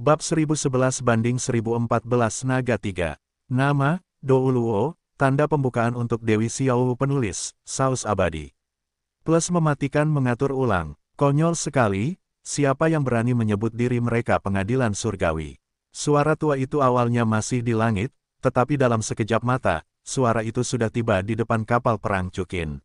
Bab 1011-1014 Naga 3. Nama, Douluo, tanda pembukaan untuk Dewi Xiao penulis, saus abadi. Plus mematikan mengatur ulang, konyol sekali, siapa yang berani menyebut diri mereka pengadilan surgawi. Suara tua itu awalnya masih di langit, tetapi dalam sekejap mata, suara itu sudah tiba di depan kapal perang Chukin.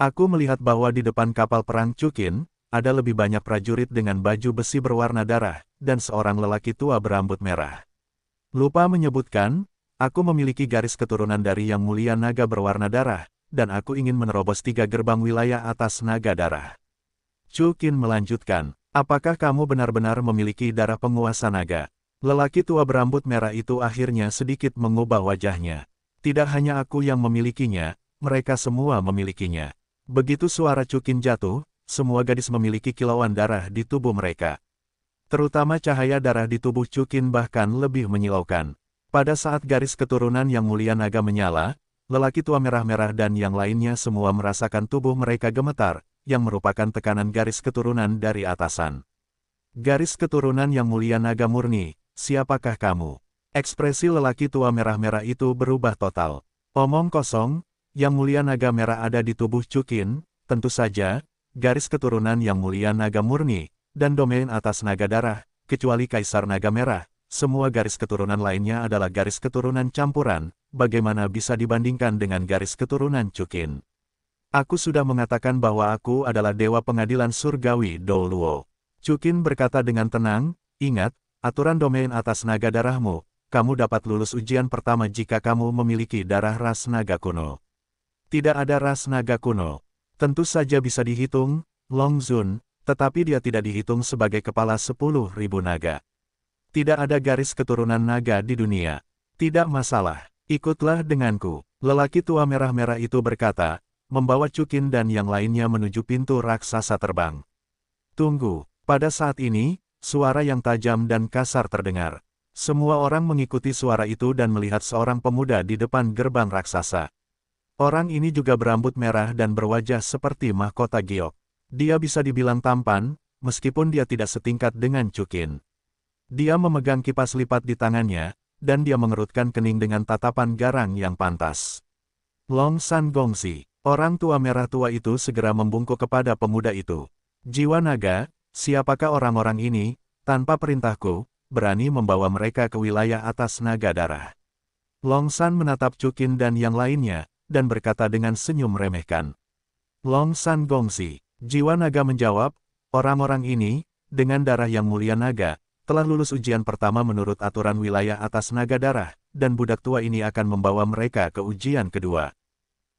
Aku melihat bahwa di depan kapal perang Chukin, ada lebih banyak prajurit dengan baju besi berwarna darah, dan seorang lelaki tua berambut merah. Lupa menyebutkan, aku memiliki garis keturunan dari Yang Mulia Naga berwarna darah, dan aku ingin menerobos 3 gerbang wilayah atas naga darah. Chukin melanjutkan, apakah kamu benar-benar memiliki darah penguasa naga? Lelaki tua berambut merah itu akhirnya sedikit mengubah wajahnya. Tidak hanya aku yang memilikinya, mereka semua memilikinya. Begitu suara Chukin jatuh, semua gadis memiliki kilauan darah di tubuh mereka. Terutama cahaya darah di tubuh Chukin bahkan lebih menyilaukan. Pada saat garis keturunan Yang Mulia Naga menyala, lelaki tua merah-merah dan yang lainnya semua merasakan tubuh mereka gemetar, yang merupakan tekanan garis keturunan dari atasan. Garis keturunan Yang Mulia Naga murni, siapakah kamu? Ekspresi lelaki tua merah-merah itu berubah total. Omong kosong, Yang Mulia Naga merah ada di tubuh Chukin, tentu saja, garis keturunan Yang Mulia Naga murni, dan domain atas naga darah, kecuali Kaisar Naga Merah, semua garis keturunan lainnya adalah garis keturunan campuran, bagaimana bisa dibandingkan dengan garis keturunan Chukin? Aku sudah mengatakan bahwa aku adalah Dewa Pengadilan Surgawi Douluo. Chukin berkata dengan tenang, ingat, aturan domain atas naga darahmu, kamu dapat lulus ujian pertama jika kamu memiliki darah ras naga kuno. Tidak ada ras naga kuno. Tentu saja bisa dihitung, Long Zun, tetapi dia tidak dihitung sebagai kepala 10.000 naga. Tidak ada garis keturunan naga di dunia. Tidak masalah, ikutlah denganku. Lelaki tua merah-merah itu berkata, membawa Chukin dan yang lainnya menuju pintu raksasa terbang. Tunggu, pada saat ini, suara yang tajam dan kasar terdengar. Semua orang mengikuti suara itu dan melihat seorang pemuda di depan gerbang raksasa. Orang ini juga berambut merah dan berwajah seperti mahkota giok. Dia bisa dibilang tampan, meskipun dia tidak setingkat dengan Chukin. Dia memegang kipas lipat di tangannya, dan dia mengerutkan kening dengan tatapan garang yang pantas. Long San Gongsi, orang tua merah tua itu segera membungkuk kepada pemuda itu. Jiwa naga, siapakah orang-orang ini, tanpa perintahku, berani membawa mereka ke wilayah atas naga darah? Long San menatap Chukin dan yang lainnya, dan berkata dengan senyum meremehkan. Long San Gongsi, jiwa naga menjawab, orang-orang ini, dengan darah Yang Mulia Naga, telah lulus ujian pertama menurut aturan wilayah atas naga darah, dan budak tua ini akan membawa mereka ke ujian kedua.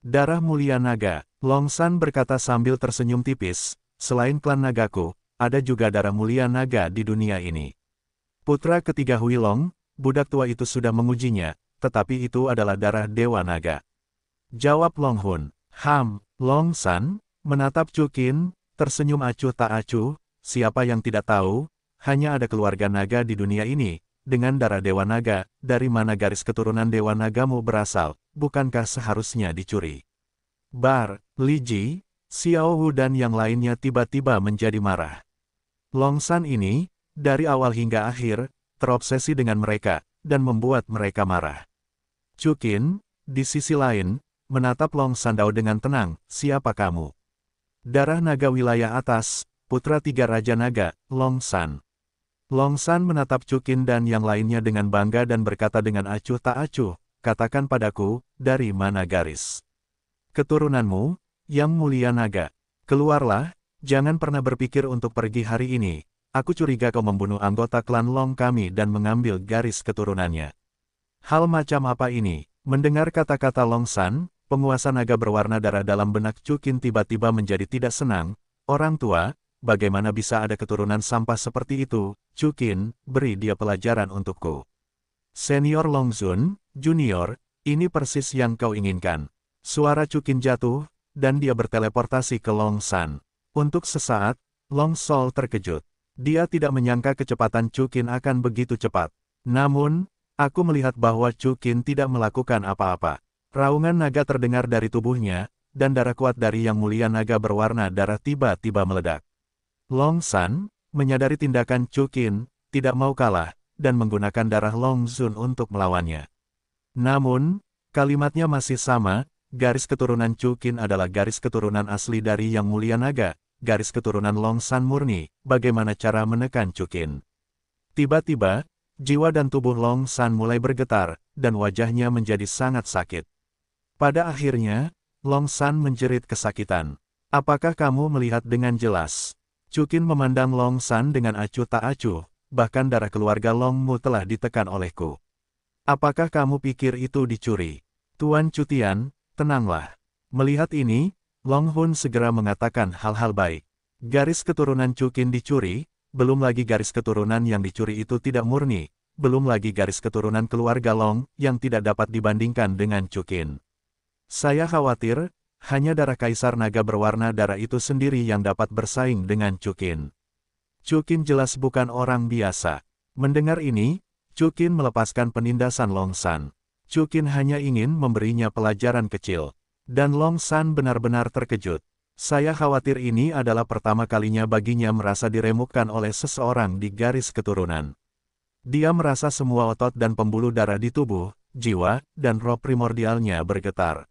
Darah Mulia Naga, Long San berkata sambil tersenyum tipis, selain klan nagaku, ada juga darah Mulia Naga di dunia ini. Putra ketiga Huilong, budak tua itu sudah mengujinya, tetapi itu adalah darah Dewa Naga. Jawab Long Hun. Long San, menatap Chukin, tersenyum acuh tak acuh, siapa yang tidak tahu, hanya ada keluarga naga di dunia ini, dengan darah Dewa Naga, dari mana garis keturunan Dewa Nagamu berasal, bukankah seharusnya dicuri? Li Ji, Xiao Hu dan yang lainnya tiba-tiba menjadi marah. Long San ini, dari awal hingga akhir, terobsesi dengan mereka, dan membuat mereka marah. Chukin, di sisi lain, menatap Long Sandao dengan tenang, siapa kamu? Darah naga wilayah atas, putra 3 Raja Naga, Long San. Long San menatap Chukin dan yang lainnya dengan bangga dan berkata dengan acuh tak acuh, katakan padaku, dari mana garis keturunanmu, Yang Mulia Naga? Keluarlah, jangan pernah berpikir untuk pergi hari ini, aku curiga kau membunuh anggota klan Long kami dan mengambil garis keturunannya. Hal macam apa ini? Mendengar kata-kata Long San, penguasa naga berwarna darah dalam benak Chukin tiba-tiba menjadi tidak senang. Orang tua, bagaimana bisa ada keturunan sampah seperti itu? Chukin, beri dia pelajaran untukku. Senior Long Zun, Junior, ini persis yang kau inginkan. Suara Chukin jatuh, dan dia berteleportasi ke Long San. Untuk sesaat, Long Sol terkejut. Dia tidak menyangka kecepatan Chukin akan begitu cepat. Namun, aku melihat bahwa Chukin tidak melakukan apa-apa. Raungan naga terdengar dari tubuhnya, dan darah kuat dari Yang Mulia Naga berwarna darah tiba-tiba meledak. Long San, menyadari tindakan Chukin, tidak mau kalah, dan menggunakan darah Long Zun untuk melawannya. Namun, kalimatnya masih sama, garis keturunan Chu Qin adalah garis keturunan asli dari Yang Mulia Naga, garis keturunan Long San murni, bagaimana cara menekan Chu Qin. Tiba-tiba, jiwa dan tubuh Long San mulai bergetar, dan wajahnya menjadi sangat sakit. Pada akhirnya, Long San menjerit kesakitan. Apakah kamu melihat dengan jelas? Chu Qin memandang Long San dengan acuh tak acuh, bahkan darah keluarga Long Mu telah ditekan olehku. Apakah kamu pikir itu dicuri? Tuan Chu Tian, tenanglah. Melihat ini, Long Hun segera mengatakan hal-hal baik. Garis keturunan Chu Qin dicuri, belum lagi garis keturunan yang dicuri itu tidak murni, belum lagi garis keturunan keluarga Long yang tidak dapat dibandingkan dengan Chu Qin. Saya khawatir, hanya darah Kaisar Naga berwarna darah itu sendiri yang dapat bersaing dengan Chu Qin. Chu Qin jelas bukan orang biasa. Mendengar ini, Chu Qin melepaskan penindasan Long San. Chu Qin hanya ingin memberinya pelajaran kecil. Dan Long San benar-benar terkejut. Saya khawatir ini adalah pertama kalinya baginya merasa diremukkan oleh seseorang di garis keturunan. Dia merasa semua otot dan pembuluh darah di tubuh, jiwa, dan roh primordialnya bergetar.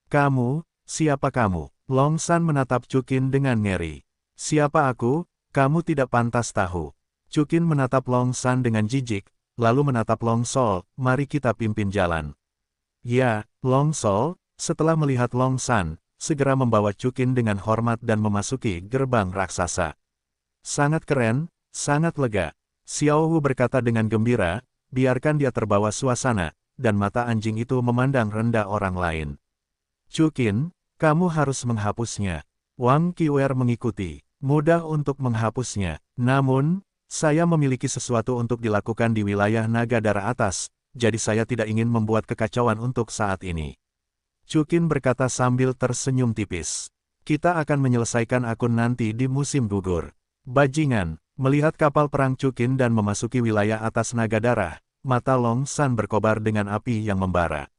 Kamu, siapa kamu? Long San menatap Chu Qin dengan ngeri. Siapa aku? Kamu tidak pantas tahu. Chu Qin menatap Long San dengan jijik, lalu menatap Long Sol, mari kita pimpin jalan. Ya, Long Sol, setelah melihat Long San, segera membawa Chu Qin dengan hormat dan memasuki gerbang raksasa. Sangat keren, sangat lega. Xiao Hu berkata dengan gembira, biarkan dia terbawa suasana, dan mata anjing itu memandang rendah orang lain. Chu Qin, kamu harus menghapusnya. Wang Qiwer mengikuti. Mudah untuk menghapusnya. Namun, saya memiliki sesuatu untuk dilakukan di wilayah Naga Darah atas, jadi saya tidak ingin membuat kekacauan untuk saat ini. Chu Qin berkata sambil tersenyum tipis. Kita akan menyelesaikan akun nanti di musim gugur. Bajingan, melihat kapal perang Chu Qin dan memasuki wilayah atas Naga Darah, mata Long San berkobar dengan api yang membara.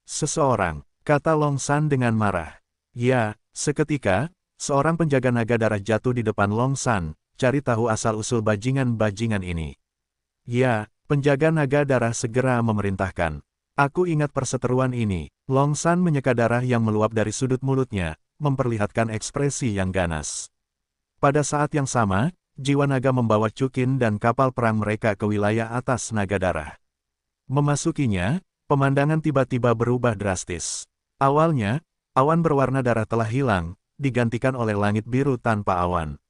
Seseorang, kata Long San dengan marah. Ya, seketika, seorang penjaga Naga Darah jatuh di depan Long San, cari tahu asal-usul bajingan-bajingan ini. Ya, penjaga Naga Darah segera memerintahkan. Aku ingat perseteruan ini. Long San menyeka darah yang meluap dari sudut mulutnya, memperlihatkan ekspresi yang ganas. Pada saat yang sama, jiwa naga membawa Chu Qin dan kapal perang mereka ke wilayah atas Naga Darah. Memasukinya, pemandangan tiba-tiba berubah drastis. Awalnya, awan berwarna darah telah hilang, digantikan oleh langit biru tanpa awan.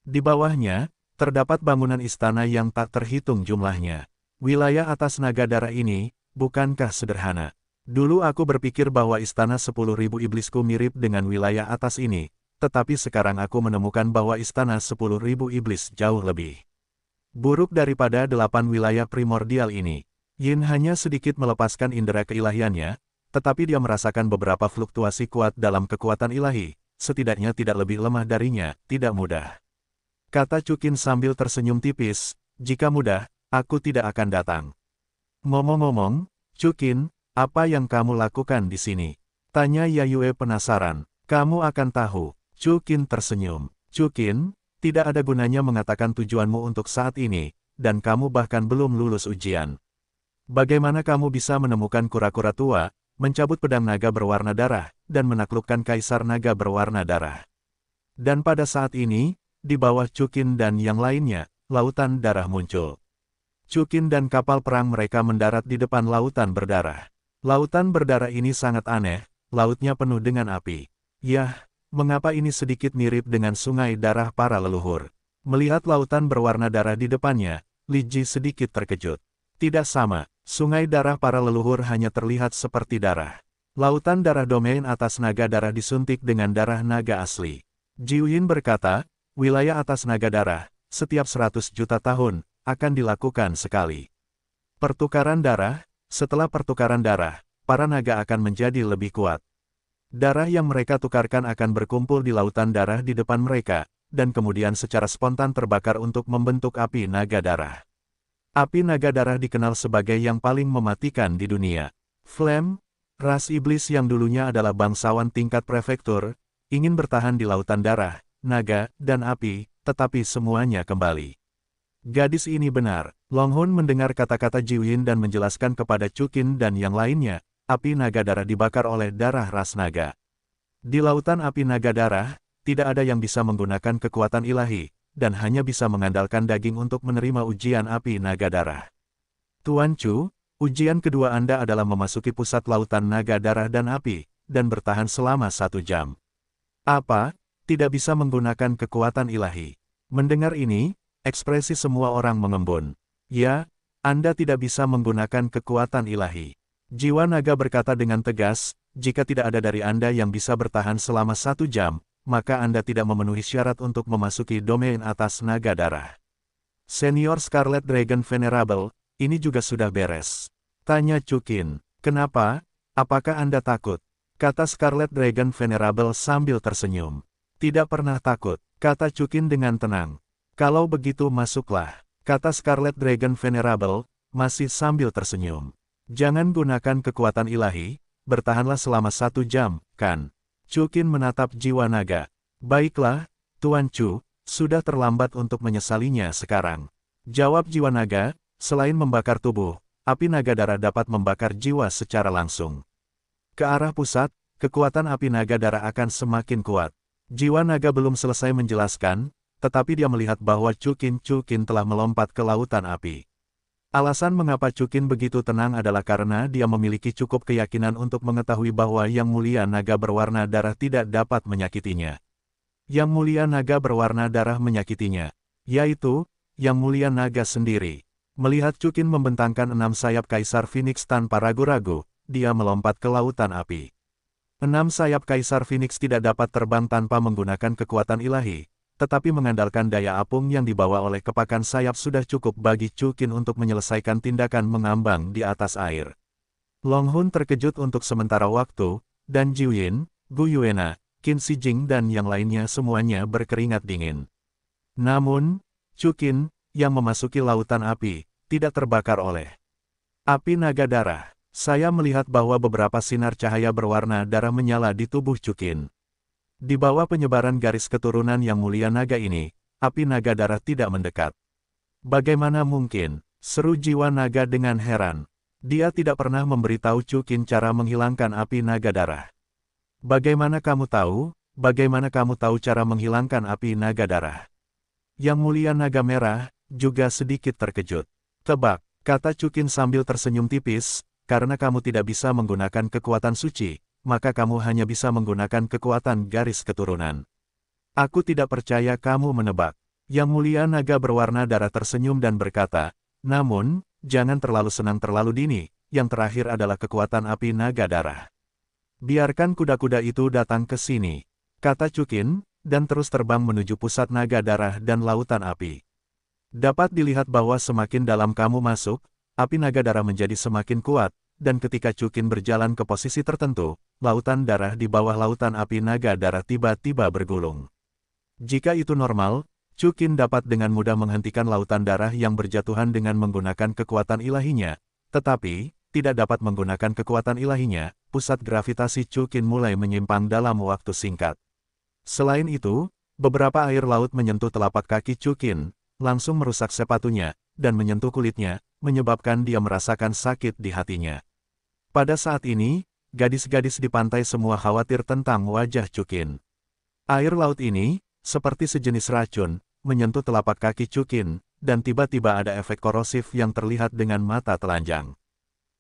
Di bawahnya, terdapat bangunan istana yang tak terhitung jumlahnya. Wilayah atas Naga Darah ini, bukankah sederhana? Dulu aku berpikir bahwa istana 10.000 iblisku mirip dengan wilayah atas ini, tetapi sekarang aku menemukan bahwa istana 10.000 iblis jauh lebih buruk daripada 8 wilayah primordial ini. Yin hanya sedikit melepaskan indera keilahiannya, tetapi dia merasakan beberapa fluktuasi kuat dalam kekuatan ilahi, setidaknya tidak lebih lemah darinya, tidak mudah. Kata Chu Qin sambil tersenyum tipis, jika mudah, aku tidak akan datang. Ngomong-ngomong, Chu Qin, apa yang kamu lakukan di sini? Tanya Yayue penasaran. Kamu akan tahu. Chu Qin tersenyum. Chu Qin, tidak ada gunanya mengatakan tujuanmu untuk saat ini, dan kamu bahkan belum lulus ujian. Bagaimana kamu bisa menemukan kura-kura tua, mencabut pedang naga berwarna darah, dan menaklukkan kaisar naga berwarna darah? Dan pada saat ini, di bawah Chu Qin dan yang lainnya, lautan darah muncul. Chu Qin dan kapal perang mereka mendarat di depan lautan berdarah. Lautan berdarah ini sangat aneh, lautnya penuh dengan api. Yah, mengapa ini sedikit mirip dengan sungai darah para leluhur? Melihat lautan berwarna darah di depannya, Li Ji sedikit terkejut. Tidak sama, sungai darah para leluhur hanya terlihat seperti darah. Lautan darah domain atas naga darah disuntik dengan darah naga asli. Ji Yin berkata, wilayah atas naga darah, setiap 100 juta tahun, akan dilakukan sekali pertukaran darah. Setelah pertukaran darah, para naga akan menjadi lebih kuat. Darah yang mereka tukarkan akan berkumpul di lautan darah di depan mereka, dan kemudian secara spontan terbakar untuk membentuk api naga darah. Api naga darah dikenal sebagai yang paling mematikan di dunia. Flame, ras iblis yang dulunya adalah bangsawan tingkat prefektur, ingin bertahan di lautan darah, naga, dan api, tetapi semuanya kembali Gadis ini benar. Longhun mendengar kata-kata Jiwin dan menjelaskan kepada Chukin dan yang lainnya, api naga darah dibakar oleh darah ras naga. Di lautan api naga darah, tidak ada yang bisa menggunakan kekuatan ilahi, dan hanya bisa mengandalkan daging untuk menerima ujian api naga darah. Tuan Chu, ujian kedua Anda adalah memasuki pusat lautan naga darah dan api, dan bertahan selama 1 jam. Apa? Tidak bisa menggunakan kekuatan ilahi. Mendengar ini, ekspresi semua orang mengembun. Ya, Anda tidak bisa menggunakan kekuatan ilahi. Jiwa naga berkata dengan tegas, jika tidak ada dari Anda yang bisa bertahan selama 1 jam, maka Anda tidak memenuhi syarat untuk memasuki domain atas naga darah. Senior Scarlet Dragon Venerable, ini juga sudah beres. Tanya Chukin, kenapa? Apakah Anda takut? Kata Scarlet Dragon Venerable sambil tersenyum. Tidak pernah takut, kata Chukin dengan tenang. Kalau begitu masuklah, kata Scarlet Dragon Venerable, masih sambil tersenyum. Jangan gunakan kekuatan ilahi, bertahanlah selama 1 jam, kan? Chukin menatap jiwa naga. Baiklah, Tuan Chu, sudah terlambat untuk menyesalinya sekarang. Jawab jiwa naga, selain membakar tubuh, api naga darah dapat membakar jiwa secara langsung. Ke arah pusat, kekuatan api naga darah akan semakin kuat. Jiwa naga belum selesai menjelaskan, tetapi dia melihat bahwa Chukin telah melompat ke lautan api. Alasan mengapa Chukin begitu tenang adalah karena dia memiliki cukup keyakinan untuk mengetahui bahwa Yang Mulia Naga berwarna darah tidak dapat menyakitinya. Yang Mulia Naga berwarna darah menyakitinya, yaitu Yang Mulia Naga sendiri. Melihat Chukin membentangkan 6 sayap Kaisar Phoenix tanpa ragu-ragu, dia melompat ke lautan api. 6 sayap Kaisar Phoenix tidak dapat terbang tanpa menggunakan kekuatan ilahi, tetapi mengandalkan daya apung yang dibawa oleh kepakan sayap sudah cukup bagi Chukin untuk menyelesaikan tindakan mengambang di atas air. Longhun terkejut untuk sementara waktu, dan Jiwin, Gu Yuena, Qin Shijing dan yang lainnya semuanya berkeringat dingin. Namun, Chukin, yang memasuki lautan api, tidak terbakar oleh api naga darah. Saya melihat bahwa beberapa sinar cahaya berwarna darah menyala di tubuh Chukin. Di bawah penyebaran garis keturunan Yang Mulia Naga ini, api naga darah tidak mendekat. Bagaimana mungkin? Seru jiwa naga dengan heran. Dia tidak pernah memberitahu Chukin cara menghilangkan api naga darah. Bagaimana kamu tahu? Bagaimana kamu tahu cara menghilangkan api naga darah? Yang Mulia Naga Merah juga sedikit terkejut. Tebak, kata Chukin sambil tersenyum tipis. Karena kamu tidak bisa menggunakan kekuatan suci, maka kamu hanya bisa menggunakan kekuatan garis keturunan. Aku tidak percaya kamu menebak. Yang Mulia Naga berwarna darah tersenyum dan berkata, namun, jangan terlalu senang terlalu dini, yang terakhir adalah kekuatan api naga darah. Biarkan kuda-kuda itu datang ke sini, kata Chukin, dan terus terbang menuju pusat naga darah dan lautan api. Dapat dilihat bahwa semakin dalam kamu masuk, api naga darah menjadi semakin kuat, dan ketika Chukin berjalan ke posisi tertentu, lautan darah di bawah lautan api naga darah tiba-tiba bergulung. Jika itu normal, Chukin dapat dengan mudah menghentikan lautan darah yang berjatuhan dengan menggunakan kekuatan ilahinya, tetapi, tidak dapat menggunakan kekuatan ilahinya, pusat gravitasi Chukin mulai menyimpang dalam waktu singkat. Selain itu, beberapa air laut menyentuh telapak kaki Chukin, langsung merusak sepatunya, dan menyentuh kulitnya, menyebabkan dia merasakan sakit di hatinya. Pada saat ini, gadis-gadis di pantai semua khawatir tentang wajah Chukin. Air laut ini, seperti sejenis racun, menyentuh telapak kaki Chukin, dan tiba-tiba ada efek korosif yang terlihat dengan mata telanjang.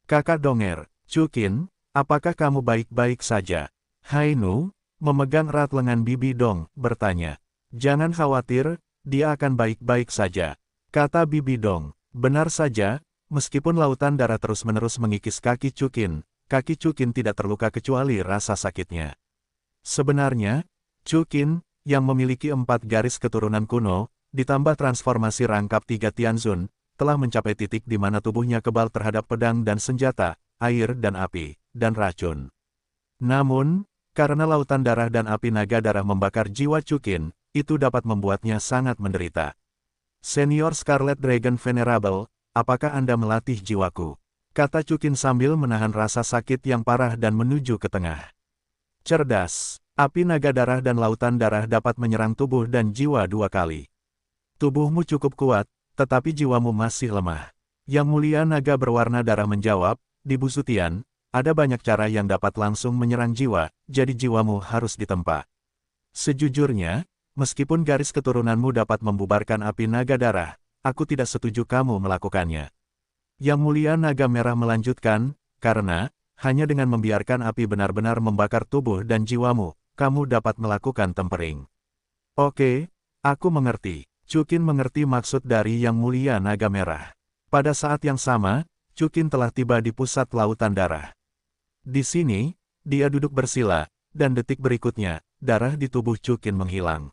Kakak Donger, Chukin, apakah kamu baik-baik saja? Hainu, memegang erat lengan Bibi Dong, bertanya. Jangan khawatir, dia akan baik-baik saja, kata Bibi Dong. Benar saja, meskipun lautan darah terus-menerus mengikis kaki Chukin tidak terluka kecuali rasa sakitnya. Sebenarnya, Chukin, yang memiliki 4 garis keturunan kuno, ditambah transformasi rangkap 3 Tianzun, telah mencapai titik di mana tubuhnya kebal terhadap pedang dan senjata, air dan api, dan racun. Namun, karena lautan darah dan api naga darah membakar jiwa Chukin, itu dapat membuatnya sangat menderita. Senior Scarlet Dragon Venerable, apakah Anda melatih jiwaku? Kata Chukin sambil menahan rasa sakit yang parah dan menuju ke tengah. Cerdas, api naga darah dan lautan darah dapat menyerang tubuh dan jiwa 2 kali. Tubuhmu cukup kuat, tetapi jiwamu masih lemah. Yang Mulia Naga Berwarna Darah menjawab, di Busutian, ada banyak cara yang dapat langsung menyerang jiwa, jadi jiwamu harus ditempa. Sejujurnya, meskipun garis keturunanmu dapat membubarkan api naga darah, aku tidak setuju kamu melakukannya. Yang Mulia Naga Merah melanjutkan, karena, hanya dengan membiarkan api benar-benar membakar tubuh dan jiwamu, kamu dapat melakukan tempering. Oke, aku mengerti. Chukin mengerti maksud dari Yang Mulia Naga Merah. Pada saat yang sama, Chukin telah tiba di pusat lautan darah. Di sini, dia duduk bersila, dan detik berikutnya, darah di tubuh Chukin menghilang.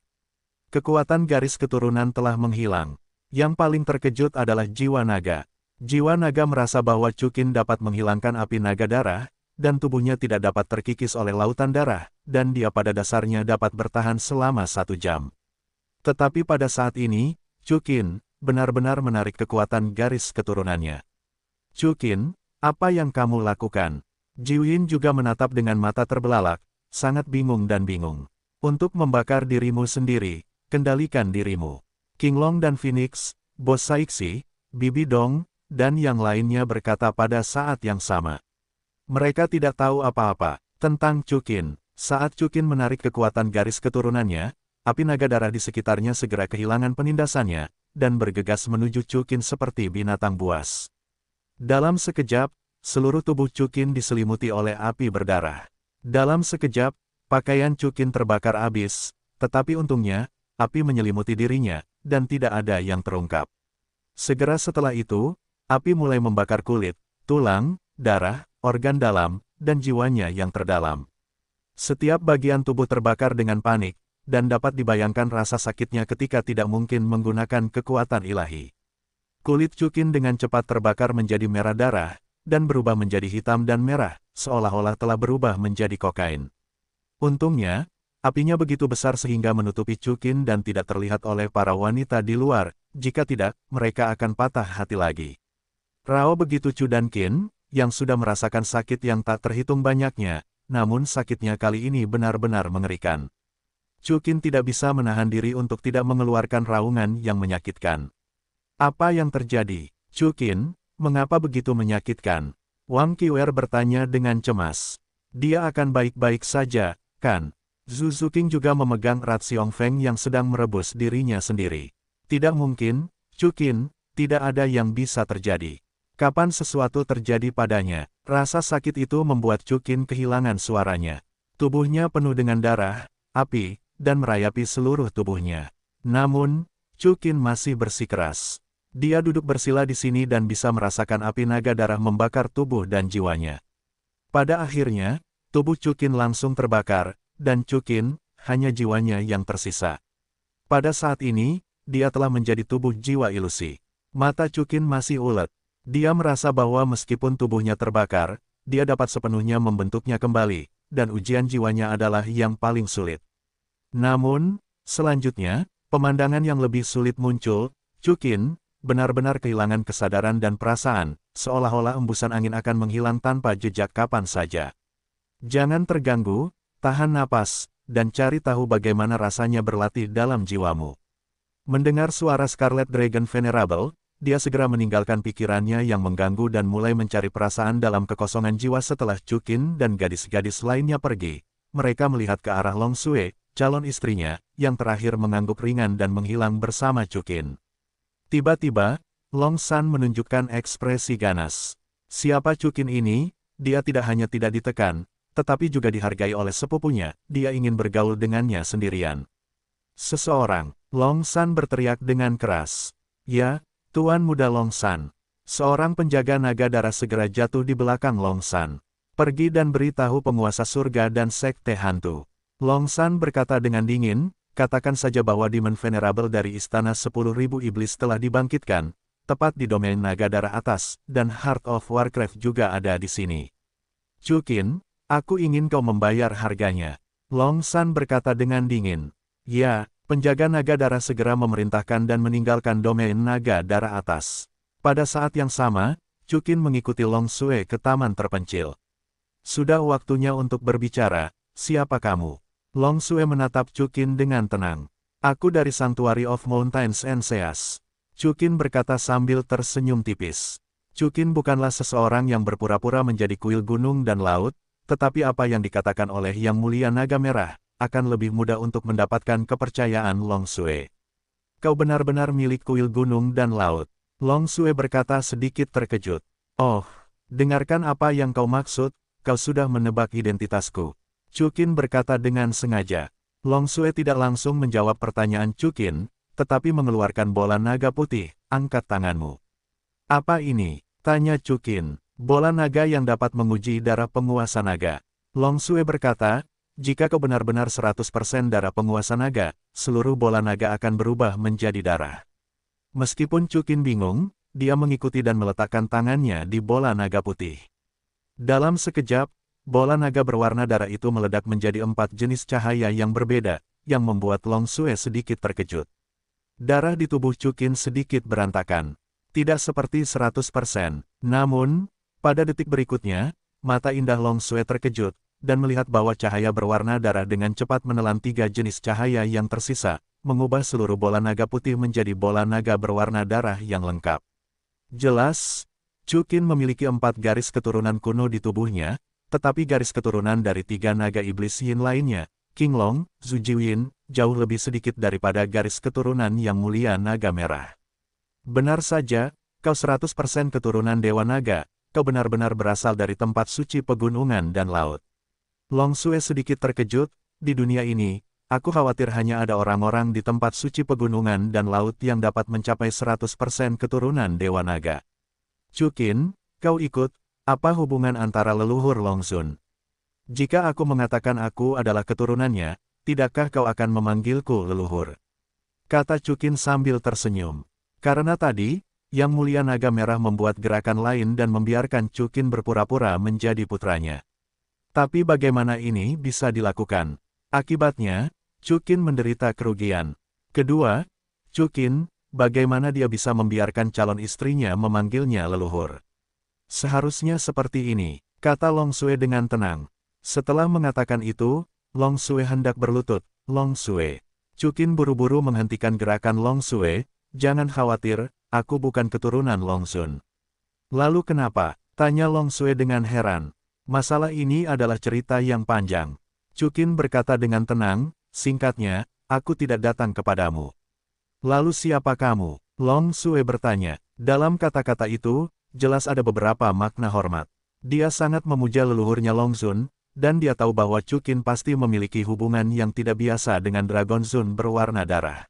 Kekuatan garis keturunan telah menghilang. Yang paling terkejut adalah jiwa naga. Jiwa naga merasa bahwa Chukin dapat menghilangkan api naga darah, dan tubuhnya tidak dapat terkikis oleh lautan darah, dan dia pada dasarnya dapat bertahan selama 1 jam. Tetapi pada saat ini, Chukin benar-benar menarik kekuatan garis keturunannya. Chukin, apa yang kamu lakukan? Jiwin juga menatap dengan mata terbelalak, sangat bingung dan bingung. Untuk membakar dirimu sendiri, kendalikan dirimu. Qinglong dan Phoenix, Bos Saixi, Bibi Dong, dan yang lainnya berkata pada saat yang sama. Mereka tidak tahu apa-apa tentang Chukin. Saat Chukin menarik kekuatan garis keturunannya, api naga darah di sekitarnya segera kehilangan penindasannya, dan bergegas menuju Chukin seperti binatang buas. Dalam sekejap, seluruh tubuh Chukin diselimuti oleh api berdarah. Dalam sekejap, pakaian Chukin terbakar habis, tetapi untungnya, api menyelimuti dirinya, dan tidak ada yang terungkap. Segera setelah itu, api mulai membakar kulit, tulang, darah, organ dalam, dan jiwanya yang terdalam. Setiap bagian tubuh terbakar dengan panik, dan dapat dibayangkan rasa sakitnya ketika tidak mungkin menggunakan kekuatan ilahi. Kulit Chukin dengan cepat terbakar menjadi merah darah, dan berubah menjadi hitam dan merah, seolah-olah telah berubah menjadi kokain. Untungnya, apinya begitu besar sehingga menutupi Chukin dan tidak terlihat oleh para wanita di luar, jika tidak, mereka akan patah hati lagi. Rao begitu Chu dan Qin, yang sudah merasakan sakit yang tak terhitung banyaknya, namun sakitnya kali ini benar-benar mengerikan. Chukin tidak bisa menahan diri untuk tidak mengeluarkan raungan yang menyakitkan. Apa yang terjadi? Chukin, mengapa begitu menyakitkan? Wang Qiwer bertanya dengan cemas. Dia akan baik-baik saja, kan? Zhu Zuqing juga memegang erat Xiong Feng yang sedang merebus dirinya sendiri. Tidak mungkin, Chukin, tidak ada yang bisa terjadi. Kapan sesuatu terjadi padanya? Rasa sakit itu membuat Chukin kehilangan suaranya. Tubuhnya penuh dengan darah, api, dan merayapi seluruh tubuhnya. Namun, Chukin masih bersikeras. Dia duduk bersila di sini dan bisa merasakan api naga darah membakar tubuh dan jiwanya. Pada akhirnya, tubuh Chukin langsung terbakar, dan Chukin, hanya jiwanya yang tersisa. Pada saat ini, dia telah menjadi tubuh jiwa ilusi. Mata Chukin masih ulet. Dia merasa bahwa meskipun tubuhnya terbakar, dia dapat sepenuhnya membentuknya kembali, dan ujian jiwanya adalah yang paling sulit. Namun, selanjutnya, pemandangan yang lebih sulit muncul. Chukin benar-benar kehilangan kesadaran dan perasaan, seolah-olah embusan angin akan menghilang tanpa jejak kapan saja. Jangan terganggu, tahan napas, dan cari tahu bagaimana rasanya berlatih dalam jiwamu. Mendengar suara Scarlet Dragon Venerable, dia segera meninggalkan pikirannya yang mengganggu dan mulai mencari perasaan dalam kekosongan jiwa setelah Chukin dan gadis-gadis lainnya pergi. Mereka melihat ke arah Long Sui, calon istrinya, yang terakhir mengangguk ringan dan menghilang bersama Chukin. Tiba-tiba, Long San menunjukkan ekspresi ganas. Siapa Chukin ini? Dia tidak hanya tidak ditekan, tetapi juga dihargai oleh sepupunya, dia ingin bergaul dengannya sendirian. Seseorang, Long San berteriak dengan keras. Ya, Tuan Muda Long San. Seorang penjaga naga darah segera jatuh di belakang Long San. Pergi dan beritahu penguasa surga dan sekte hantu. Long San berkata dengan dingin, katakan saja bahwa Demon Venerable dari Istana 10.000 Iblis telah dibangkitkan, tepat di domain naga darah atas, dan Heart of Warcraft juga ada di sini. Chukin, aku ingin kau membayar harganya. Long San berkata dengan dingin. Ya, penjaga naga darah segera memerintahkan dan meninggalkan domain naga darah atas. Pada saat yang sama, Chukin mengikuti Long Sui ke taman terpencil. Sudah waktunya untuk berbicara, siapa kamu? Long Sui menatap Chukin dengan tenang. Aku dari Sanctuary of Mountains and Seas. Chukin berkata sambil tersenyum tipis. Chukin bukanlah seseorang yang berpura-pura menjadi kuil gunung dan laut, tetapi apa yang dikatakan oleh Yang Mulia Naga Merah, akan lebih mudah untuk mendapatkan kepercayaan Long Sui. Kau benar-benar milik kuil gunung dan laut. Long Sui berkata sedikit terkejut. Oh, dengarkan apa yang kau maksud, kau sudah menebak identitasku. Chukin berkata dengan sengaja. Long Sui tidak langsung menjawab pertanyaan Chukin, tetapi mengeluarkan bola naga putih. Angkat tanganmu. Apa ini? Tanya Chukin. Bola naga yang dapat menguji darah penguasa naga. Long Sui berkata, jika kau benar-benar 100% darah penguasa naga, seluruh bola naga akan berubah menjadi darah. Meskipun Chukin bingung, dia mengikuti dan meletakkan tangannya di bola naga putih. Dalam sekejap, bola naga berwarna darah itu meledak menjadi 4 jenis cahaya yang berbeda, yang membuat Long Sui sedikit terkejut. Darah di tubuh Chukin sedikit berantakan. Tidak seperti 100%. Namun, pada detik berikutnya, mata indah Long Sui terkejut, dan melihat bahwa cahaya berwarna darah dengan cepat menelan 3 jenis cahaya yang tersisa, mengubah seluruh bola naga putih menjadi bola naga berwarna darah yang lengkap. Jelas, Chukin memiliki 4 garis keturunan kuno di tubuhnya, tetapi garis keturunan dari 3 naga iblis yin lainnya, King Long, Zhu Jiwin, jauh lebih sedikit daripada garis keturunan Yang Mulia Naga Merah. Benar saja, kau 100% keturunan Dewa Naga, kau benar-benar berasal dari tempat suci pegunungan dan laut. Long Sui sedikit terkejut, di dunia ini, aku khawatir hanya ada orang-orang di tempat suci pegunungan dan laut yang dapat mencapai 100% keturunan Dewa Naga. Chukin, kau ikut, apa hubungan antara leluhur Long Sun? Jika aku mengatakan aku adalah keturunannya, tidakkah kau akan memanggilku leluhur? Kata Chukin sambil tersenyum. Karena tadi, Yang Mulia Naga Merah membuat gerakan lain dan membiarkan Chukin berpura-pura menjadi putranya. Tapi bagaimana ini bisa dilakukan? Akibatnya, Chukin menderita kerugian. Kedua, Chukin, bagaimana dia bisa membiarkan calon istrinya memanggilnya leluhur? Seharusnya seperti ini, kata Long Sui dengan tenang. Setelah mengatakan itu, Long Sui hendak berlutut. Long Sui. Chukin buru-buru menghentikan gerakan Long Sui. Jangan khawatir, aku bukan keturunan Long Sun. Lalu kenapa? Tanya Long Sui dengan heran. Masalah ini adalah cerita yang panjang. Chukin berkata dengan tenang, singkatnya, aku tidak datang kepadamu. Lalu siapa kamu? Long Sui bertanya. Dalam kata-kata itu, jelas ada beberapa makna hormat. Dia sangat memuja leluhurnya Long Sun, dan dia tahu bahwa Chukin pasti memiliki hubungan yang tidak biasa dengan Dragon Sun berwarna darah.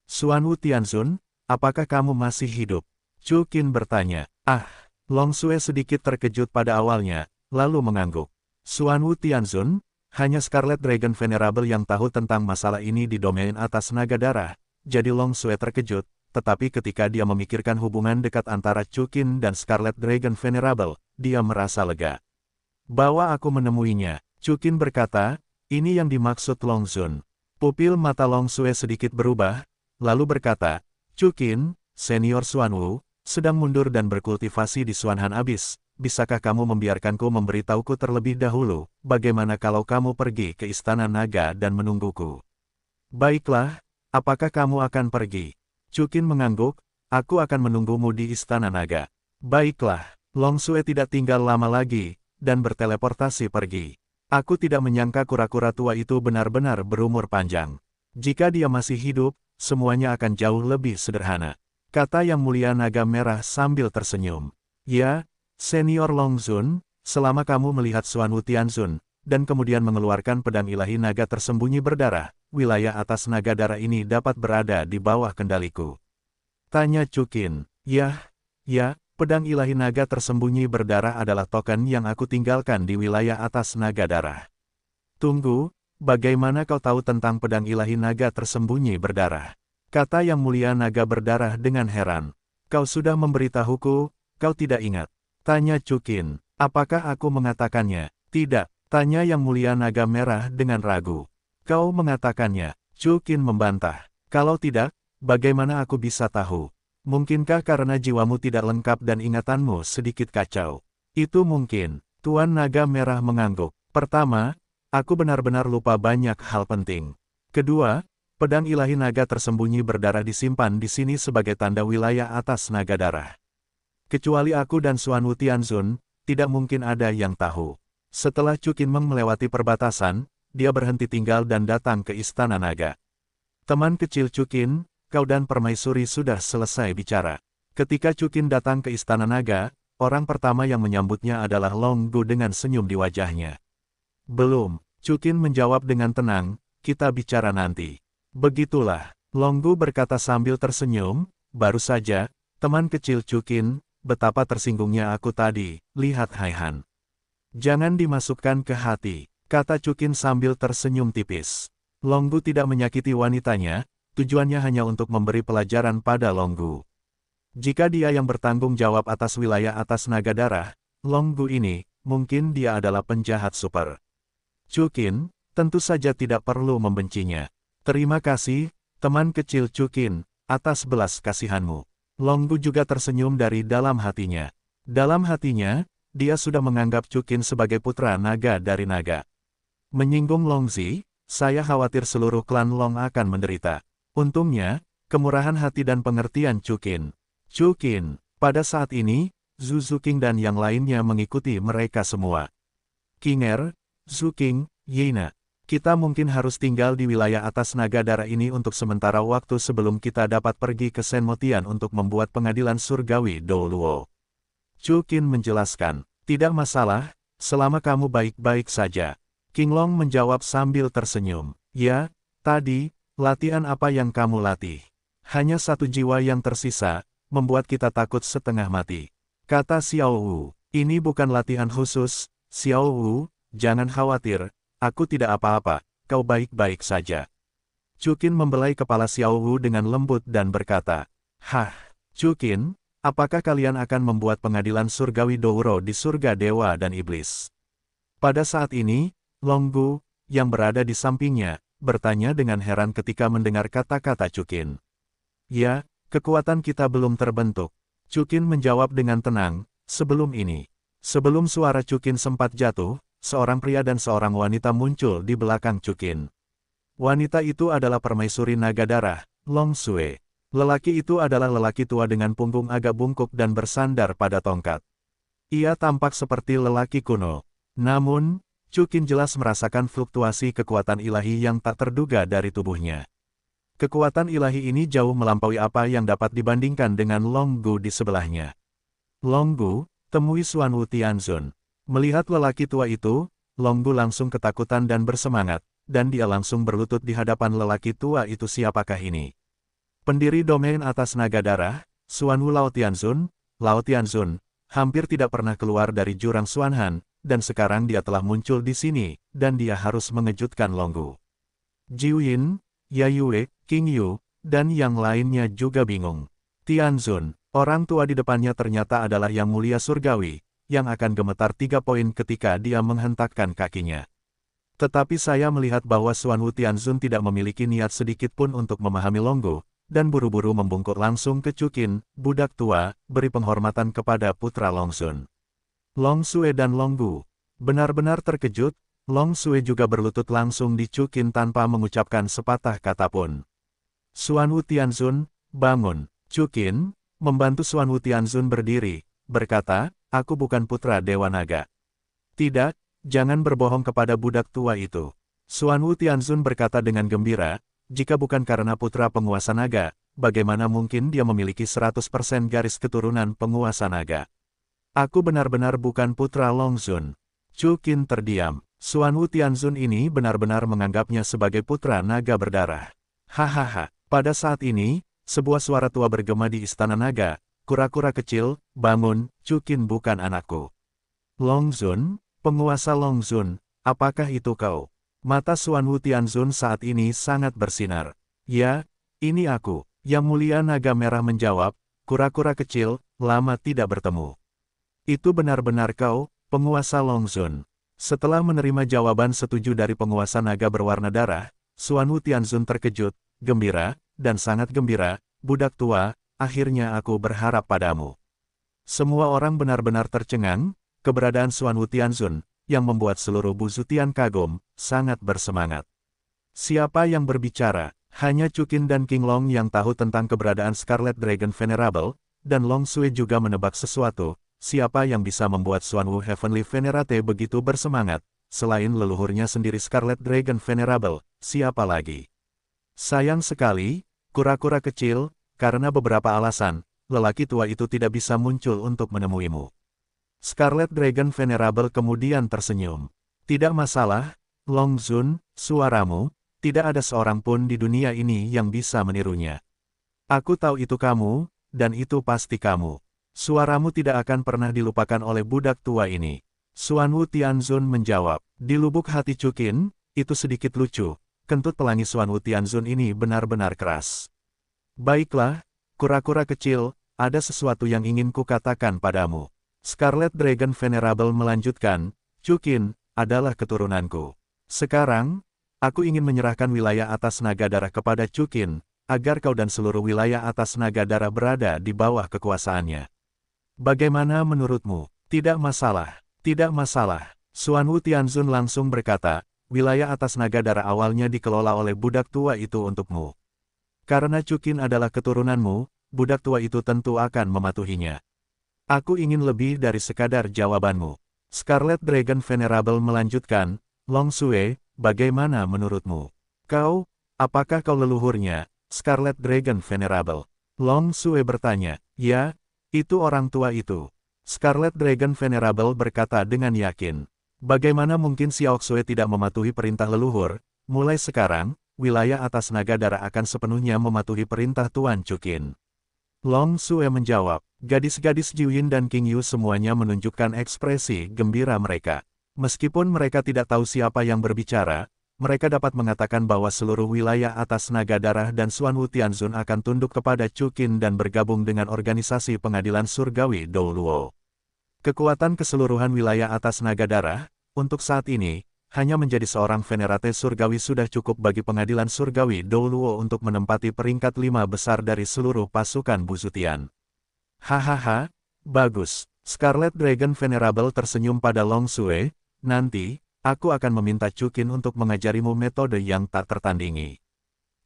Xuanwu Tianzun, apakah kamu masih hidup? Chukin bertanya. Long Sui sedikit terkejut pada awalnya, lalu mengangguk. Xuanwu Tianzun, hanya Scarlet Dragon Venerable yang tahu tentang masalah ini di domain atas naga darah, jadi Long Sui terkejut, tetapi ketika dia memikirkan hubungan dekat antara Chukin dan Scarlet Dragon Venerable, dia merasa lega. Bawa aku menemuinya, Chukin berkata, ini yang dimaksud Long Sun. Pupil mata Long Sui sedikit berubah, lalu berkata, Chukin, senior Xuanwu, sedang mundur dan berkultivasi di Xuanhan Abyss, bisakah kamu membiarkanku memberitahuku terlebih dahulu, bagaimana kalau kamu pergi ke Istana Naga dan menungguku? Baiklah, apakah kamu akan pergi? Chukin mengangguk, aku akan menunggumu di Istana Naga. Baiklah, Long Sui tidak tinggal lama lagi, dan berteleportasi pergi. Aku tidak menyangka kura-kura tua itu benar-benar berumur panjang. Jika dia masih hidup, semuanya akan jauh lebih sederhana. Kata Yang Mulia Naga Merah sambil tersenyum. Ya, senior Long Sun, selama kamu melihat Xuanwu Tianzun, dan kemudian mengeluarkan pedang ilahi naga tersembunyi berdarah, wilayah atas naga darah ini dapat berada di bawah kendaliku. Tanya Chukin. Ya, pedang ilahi naga tersembunyi berdarah adalah token yang aku tinggalkan di wilayah atas naga darah. Tunggu, bagaimana kau tahu tentang pedang ilahi naga tersembunyi berdarah? Kata Yang Mulia Naga Berdarah dengan heran. Kau sudah memberitahuku, kau tidak ingat. Tanya Chukin. Apakah aku mengatakannya? Tidak. Tanya Yang Mulia Naga Merah dengan ragu. Kau mengatakannya. Chukin membantah. Kalau tidak, bagaimana aku bisa tahu? Mungkinkah karena jiwamu tidak lengkap dan ingatanmu sedikit kacau? Itu mungkin. Tuan Naga Merah mengangguk. Pertama, aku benar-benar lupa banyak hal penting. Kedua, Pedang ilahi naga tersembunyi berdarah disimpan di sini sebagai tanda wilayah atas naga darah. Kecuali aku dan Xuan Wu Tianzun, tidak mungkin ada yang tahu. Setelah Chu Qinmeng melewati perbatasan, dia berhenti tinggal dan datang ke Istana Naga. Teman kecil Chu Qin, kau dan permaisuri sudah selesai bicara. Ketika Chu Qin datang ke Istana Naga, orang pertama yang menyambutnya adalah Long Gu dengan senyum di wajahnya. Belum, Chu Qin menjawab dengan tenang, kita bicara nanti. Begitulah, Long Gu berkata sambil tersenyum, baru saja, teman kecil Chu Qin, betapa tersinggungnya aku tadi, lihat Hai Han. Jangan dimasukkan ke hati, kata Chu Qin sambil tersenyum tipis. Long Gu tidak menyakiti wanitanya, tujuannya hanya untuk memberi pelajaran pada Long Gu. Jika dia yang bertanggung jawab atas wilayah atas naga darah, Long Gu ini, mungkin dia adalah penjahat super. Chu Qin, tentu saja tidak perlu membencinya. Terima kasih, teman kecil Chu Qin, atas belas kasihanmu. Long Gu juga tersenyum dari dalam hatinya. Dalam hatinya, dia sudah menganggap Chu Qin sebagai putra naga dari naga. Menyinggung Long Zi, saya khawatir seluruh klan Long akan menderita. Untungnya, kemurahan hati dan pengertian Chu Qin. Chu Qin, pada saat ini, Zhu Zuqing dan yang lainnya mengikuti mereka semua. King Er, Zhu Qing, Yeina. Kita mungkin harus tinggal di wilayah atas naga darah ini untuk sementara waktu sebelum kita dapat pergi ke Sen Motian untuk membuat pengadilan surgawi Dou Luo. Chu Qin menjelaskan, tidak masalah, selama kamu baik-baik saja. King Long menjawab sambil tersenyum, ya, tadi, latihan apa yang kamu latih? Hanya satu jiwa yang tersisa, membuat kita takut setengah mati. Kata Xiao Wu, ini bukan latihan khusus, Xiao Wu, jangan khawatir. Aku tidak apa-apa, kau baik-baik saja. Chu Qin membelai kepala Xiao Wu dengan lembut dan berkata, Hah, Chu Qin, apakah kalian akan membuat pengadilan surgawi Douro di surga dewa dan iblis? Pada saat ini, Long Gu, yang berada di sampingnya, bertanya dengan heran ketika mendengar kata-kata Chu Qin. Ya, kekuatan kita belum terbentuk. Chu Qin menjawab dengan tenang, sebelum ini. Sebelum suara Chu Qin sempat jatuh, seorang pria dan seorang wanita muncul di belakang Chu Qin. Wanita itu adalah permaisuri naga darah, Long Sui. Lelaki itu adalah lelaki tua dengan punggung agak bungkuk dan bersandar pada tongkat. Ia tampak seperti lelaki kuno. Namun, Chu Qin jelas merasakan fluktuasi kekuatan ilahi yang tak terduga dari tubuhnya. Kekuatan ilahi ini jauh melampaui apa yang dapat dibandingkan dengan Long Gu di sebelahnya. Long Gu, temui Xuan Wu Tianzun. Melihat lelaki tua itu, Long Gu langsung ketakutan dan bersemangat, dan dia langsung berlutut di hadapan lelaki tua itu. Siapakah ini? Pendiri domain atas naga darah, Xuan Wu Lao Tianzun, hampir tidak pernah keluar dari jurang Xuanhan, dan sekarang dia telah muncul di sini, dan dia harus mengejutkan Long Gu. Jiu Yin, Yayue, King Yu, dan yang lainnya juga bingung. Tianzun, orang tua di depannya ternyata adalah Yang Mulia Surgawi, yang akan gemetar 3 poin ketika dia menghentakkan kakinya. Tetapi saya melihat bahwa Xuan Wu Tianzun tidak memiliki niat sedikit pun untuk memahami Long Gu, dan buru-buru membungkuk langsung ke Chu Qin, budak tua, beri penghormatan kepada putra Long Sun. Long Sui dan Long Gu benar-benar terkejut. Long Sui juga berlutut langsung di Chu Qin tanpa mengucapkan sepatah kata pun. Xuan Wu Tianzun, bangun. Chu Qin membantu Xuan Wu Tianzun berdiri, berkata, aku bukan putra Dewa Naga. Tidak, jangan berbohong kepada budak tua itu. Xuan Wu Tianzun berkata dengan gembira, jika bukan karena putra penguasa naga, bagaimana mungkin dia memiliki 100% garis keturunan penguasa naga? Aku benar-benar bukan putra Long Sun. Chu Qin terdiam. Xuan Wu Tianzun ini benar-benar menganggapnya sebagai putra naga berdarah. Hahaha, pada saat ini, sebuah suara tua bergema di istana naga. Kura-kura kecil, bangun, Chu Qin bukan anakku. Long Zun, penguasa Long Zun, apakah itu kau? Mata Xuan Wu Tianzun saat ini sangat bersinar. Ya, ini aku. Yang Mulia Naga Merah menjawab, kura-kura kecil, lama tidak bertemu. Itu benar-benar kau, penguasa Long Zun. Setelah menerima jawaban setuju dari penguasa naga berwarna darah, Xuan Wu Tianzun terkejut, gembira, dan sangat gembira, budak tua, akhirnya aku berharap padamu. Semua orang benar-benar tercengang, keberadaan Xuan Wu Tianzun, yang membuat seluruh Bu Zutian kagum, sangat bersemangat. Siapa yang berbicara? Hanya Chukin dan King Long yang tahu tentang keberadaan Scarlet Dragon Venerable, dan Long Sui juga menebak sesuatu, siapa yang bisa membuat Xuanwu Heavenly Venerate begitu bersemangat, selain leluhurnya sendiri Scarlet Dragon Venerable, siapa lagi? Sayang sekali, kura-kura kecil, karena beberapa alasan, lelaki tua itu tidak bisa muncul untuk menemuimu. Scarlet Dragon Venerable kemudian tersenyum. Tidak masalah, Long Zun, suaramu, tidak ada seorang pun di dunia ini yang bisa menirunya. Aku tahu itu kamu, dan itu pasti kamu. Suaramu tidak akan pernah dilupakan oleh budak tua ini. Xuanwu Tianzun menjawab. Di lubuk hati Chukin, itu sedikit lucu. Kentut pelangi Xuanwu Tianzun ini benar-benar keras. Baiklah, kura-kura kecil, ada sesuatu yang ingin kukatakan padamu. Scarlet Dragon Venerable melanjutkan, Chukin, adalah keturunanku. Sekarang, aku ingin menyerahkan wilayah atas naga darah kepada Chukin, agar kau dan seluruh wilayah atas naga darah berada di bawah kekuasaannya. Bagaimana menurutmu? Tidak masalah. Tidak masalah. Xuanwu Tianzun langsung berkata, wilayah atas naga darah awalnya dikelola oleh budak tua itu untukmu. Karena Chukin adalah keturunanmu, budak tua itu tentu akan mematuhinya. Aku ingin lebih dari sekadar jawabanmu. Scarlet Dragon Venerable melanjutkan, Long Sui, bagaimana menurutmu? Kau, apakah kau leluhurnya, Scarlet Dragon Venerable? Long Sui bertanya, ya, itu orang tua itu. Scarlet Dragon Venerable berkata dengan yakin. Bagaimana mungkin Xiao Xue tidak mematuhi perintah leluhur? Mulai sekarang, wilayah atas naga darah akan sepenuhnya mematuhi perintah Tuan Chukin. Long Sui menjawab. Gadis-gadis Jiuyin dan King Yu semuanya menunjukkan ekspresi gembira mereka. Meskipun mereka tidak tahu siapa yang berbicara, mereka dapat mengatakan bahwa seluruh wilayah atas naga darah dan Xuanwu Tianzun akan tunduk kepada Chukin dan bergabung dengan organisasi pengadilan surgawi Douluo. Kekuatan keseluruhan wilayah atas naga darah, untuk saat ini, hanya menjadi seorang Venerate surgawi sudah cukup bagi pengadilan surgawi Douluo untuk menempati peringkat 5 besar dari seluruh pasukan Buzutian. Hahaha, bagus. Scarlet Dragon Venerable tersenyum pada Long Sui, nanti, aku akan meminta Chukin untuk mengajarimu metode yang tak tertandingi.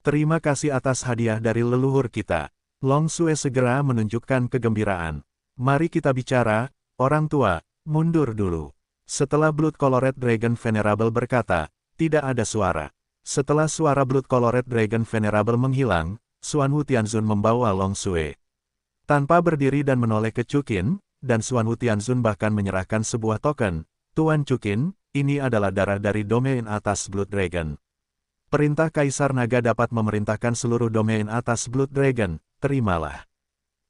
Terima kasih atas hadiah dari leluhur kita. Long Sui segera menunjukkan kegembiraan. Mari kita bicara, orang tua, mundur dulu. Setelah Blood Colored Dragon Venerable berkata, tidak ada suara. Setelah suara Blood Colored Dragon Venerable menghilang, Xuanwu Tianzun membawa Long Sui. Tanpa berdiri dan menoleh ke Chukin, dan Xuanwu Tianzun bahkan menyerahkan sebuah token, Tuan Chukin, ini adalah darah dari domain atas Blood Dragon. Perintah Kaisar Naga dapat memerintahkan seluruh domain atas Blood Dragon, terimalah.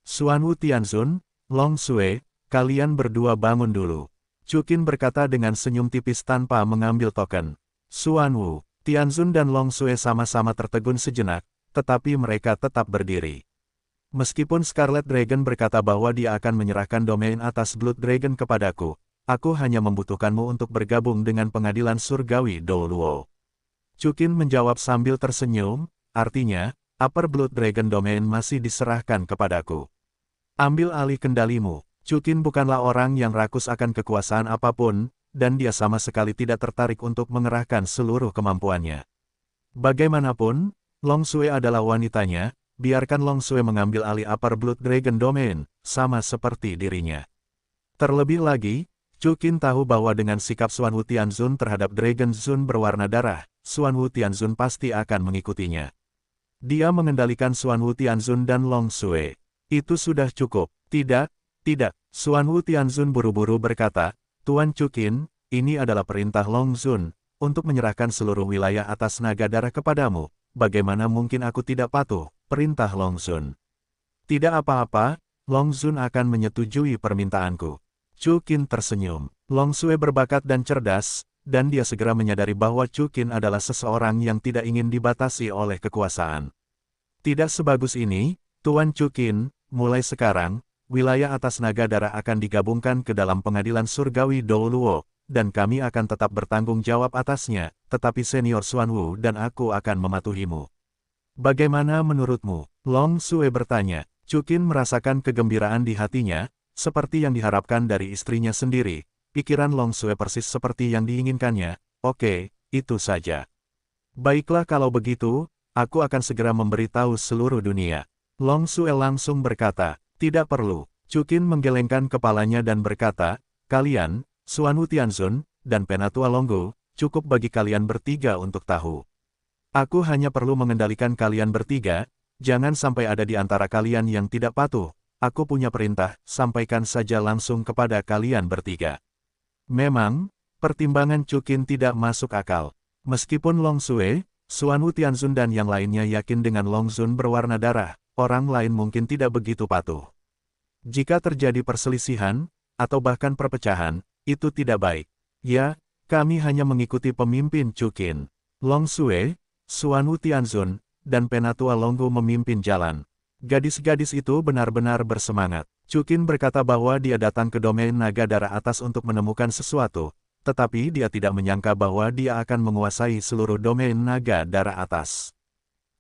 Xuanwu Tianzun, Long Sui, kalian berdua bangun dulu. Chukin berkata dengan senyum tipis tanpa mengambil token. Xuanwu, Tianzun dan Long Sui sama-sama tertegun sejenak, tetapi mereka tetap berdiri. Meskipun Scarlet Dragon berkata bahwa dia akan menyerahkan domain atas Blood Dragon kepadaku, aku hanya membutuhkanmu untuk bergabung dengan pengadilan surgawi Douluo. Chukin menjawab sambil tersenyum, artinya, Upper Blood Dragon Domain masih diserahkan kepadaku. Ambil alih kendalimu. Chukin bukanlah orang yang rakus akan kekuasaan apapun, dan dia sama sekali tidak tertarik untuk mengerahkan seluruh kemampuannya. Bagaimanapun, Long Sui adalah wanitanya, biarkan Long Sui mengambil alih Upper Blood Dragon Domain, sama seperti dirinya. Terlebih lagi, Chukin tahu bahwa dengan sikap Xuanwu Tianzun terhadap Dragon Zun berwarna darah, Xuanwu Tianzun pasti akan mengikutinya. Dia mengendalikan Xuanwu Tianzun dan Long Sui. Itu sudah cukup. Tidak, Xuanwu Tianzun buru-buru berkata, Tuan Chukin, ini adalah perintah Long Zun, untuk menyerahkan seluruh wilayah atas naga darah kepadamu. Bagaimana mungkin aku tidak patuh, perintah Long Zun? Tidak apa-apa, Long Zun akan menyetujui permintaanku. Chukin tersenyum. Long Sui berbakat dan cerdas, dan dia segera menyadari bahwa Chukin adalah seseorang yang tidak ingin dibatasi oleh kekuasaan. Tidak sebagus ini, Tuan Chukin, mulai sekarang, wilayah atas naga darah akan digabungkan ke dalam pengadilan surgawi Douluo, dan kami akan tetap bertanggung jawab atasnya, tetapi senior Xuanwu dan aku akan mematuhimu. Bagaimana menurutmu? Long Sui bertanya. Chukin merasakan kegembiraan di hatinya, seperti yang diharapkan dari istrinya sendiri. Pikiran Long Sui persis seperti yang diinginkannya. Oke, itu saja. Baiklah kalau begitu, aku akan segera memberitahu seluruh dunia. Long Sue langsung berkata, tidak perlu. Chukin menggelengkan kepalanya dan berkata, kalian, Xuanwu Tianzun, dan Penatua Longgu, cukup bagi kalian bertiga untuk tahu. Aku hanya perlu mengendalikan kalian bertiga, jangan sampai ada di antara kalian yang tidak patuh. Aku punya perintah, sampaikan saja langsung kepada kalian bertiga. Memang, pertimbangan Chukin tidak masuk akal. Meskipun Long Sue, Xuanwu Tianzun dan yang lainnya yakin dengan Long Zun berwarna darah, orang lain mungkin tidak begitu patuh. Jika terjadi perselisihan, atau bahkan perpecahan, itu tidak baik. Ya, kami hanya mengikuti pemimpin Chukin. Long Sue, Xuanwu Tianzun, dan Penatua Longgu memimpin jalan. Gadis-gadis itu benar-benar bersemangat. Chukin berkata bahwa dia datang ke domain naga darah atas untuk menemukan sesuatu, tetapi dia tidak menyangka bahwa dia akan menguasai seluruh domain naga darah atas.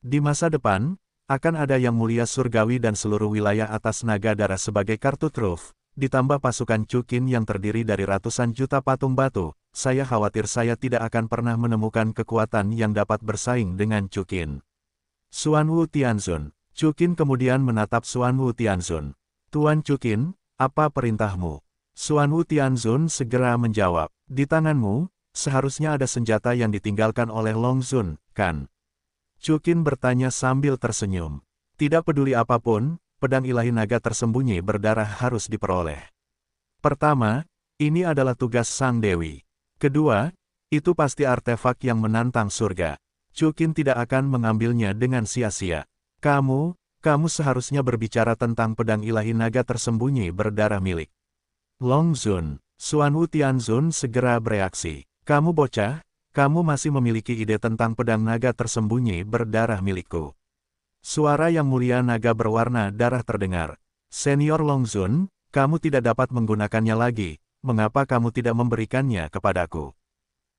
Di masa depan, akan ada yang mulia surgawi dan seluruh wilayah atas naga darah sebagai kartu truf, ditambah pasukan Chukin yang terdiri dari ratusan juta patung batu. Saya khawatir saya tidak akan pernah menemukan kekuatan yang dapat bersaing dengan Chukin. Xuanwu Tianzun. Chukin kemudian menatap Xuanwu Tianzun. Tuan Chukin, apa perintahmu? Xuanwu Tianzun segera menjawab, di tanganmu, seharusnya ada senjata yang ditinggalkan oleh Long Zun, kan? Chukin bertanya sambil tersenyum. Tidak peduli apapun, pedang ilahi naga tersembunyi berdarah harus diperoleh. Pertama, ini adalah tugas Sang Dewi. Kedua, itu pasti artefak yang menantang surga. Chukin tidak akan mengambilnya dengan sia-sia. Kamu seharusnya berbicara tentang pedang ilahi naga tersembunyi berdarah milik Long Zun. Xuanwu Tianzun segera bereaksi. Kamu bocah, kamu masih memiliki ide tentang pedang naga tersembunyi berdarah milikku. Suara yang mulia naga berwarna darah terdengar. Senior Long Zun, kamu tidak dapat menggunakannya lagi, mengapa kamu tidak memberikannya kepadaku?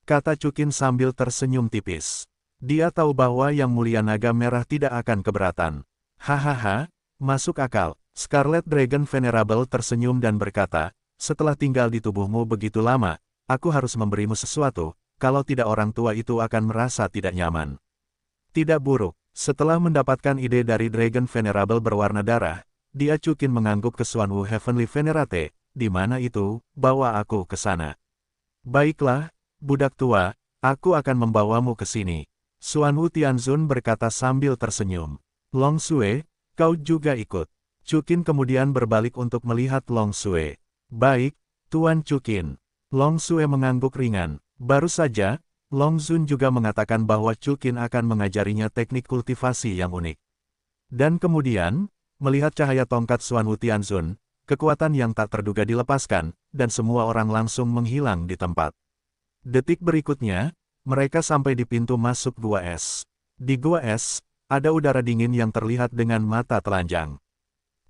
Kata Chukin sambil tersenyum tipis. Dia tahu bahwa yang mulia naga merah tidak akan keberatan. Hahaha, masuk akal. Scarlet Dragon Venerable tersenyum dan berkata, setelah tinggal di tubuhmu begitu lama, aku harus memberimu sesuatu, kalau tidak orang tua itu akan merasa tidak nyaman. Tidak buruk. Setelah mendapatkan ide dari Dragon Venerable berwarna darah, dia Chukin mengangguk ke Xuanwu Heavenly Venerate, di mana itu, bawa aku ke sana. Baiklah, budak tua, aku akan membawamu ke sini. Xuanwu Tianzun berkata sambil tersenyum. Long Sue, kau juga ikut. Chukin kemudian berbalik untuk melihat Long Sue. Baik, Tuan Chukin. Long Sue mengangguk ringan. Baru saja, Long Zun juga mengatakan bahwa Chukin akan mengajarinya teknik kultivasi yang unik. Dan kemudian, melihat cahaya tongkat Xuanwu Tianzun, kekuatan yang tak terduga dilepaskan, dan semua orang langsung menghilang di tempat. Detik berikutnya, mereka sampai di pintu masuk Gua Es. Di Gua Es, ada udara dingin yang terlihat dengan mata telanjang.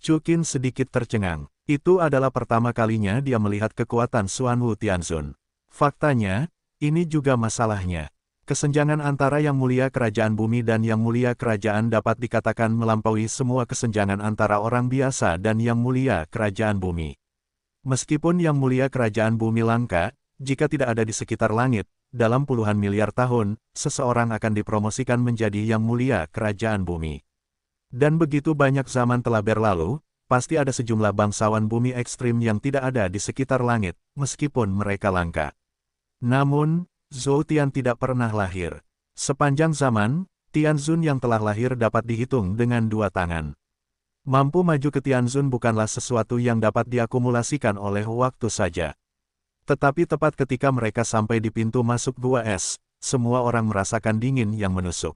Chukin sedikit tercengang. Itu adalah pertama kalinya dia melihat kekuatan Xuanwu Tianzun. Faktanya, ini juga masalahnya. Kesenjangan antara Yang Mulia Kerajaan Bumi dan Yang Mulia Kerajaan dapat dikatakan melampaui semua kesenjangan antara orang biasa dan Yang Mulia Kerajaan Bumi. Meskipun Yang Mulia Kerajaan Bumi langka, jika tidak ada di sekitar langit, dalam puluhan miliar tahun, seseorang akan dipromosikan menjadi Yang Mulia Kerajaan Bumi. Dan begitu banyak zaman telah berlalu, pasti ada sejumlah bangsawan bumi ekstrim yang tidak ada di sekitar langit, meskipun mereka langka. Namun, Zhou Tian tidak pernah lahir. Sepanjang zaman, Tianzun yang telah lahir dapat dihitung dengan dua tangan. Mampu maju ke Tianzun bukanlah sesuatu yang dapat diakumulasikan oleh waktu saja. Tetapi tepat ketika mereka sampai di pintu masuk Gua Es, semua orang merasakan dingin yang menusuk.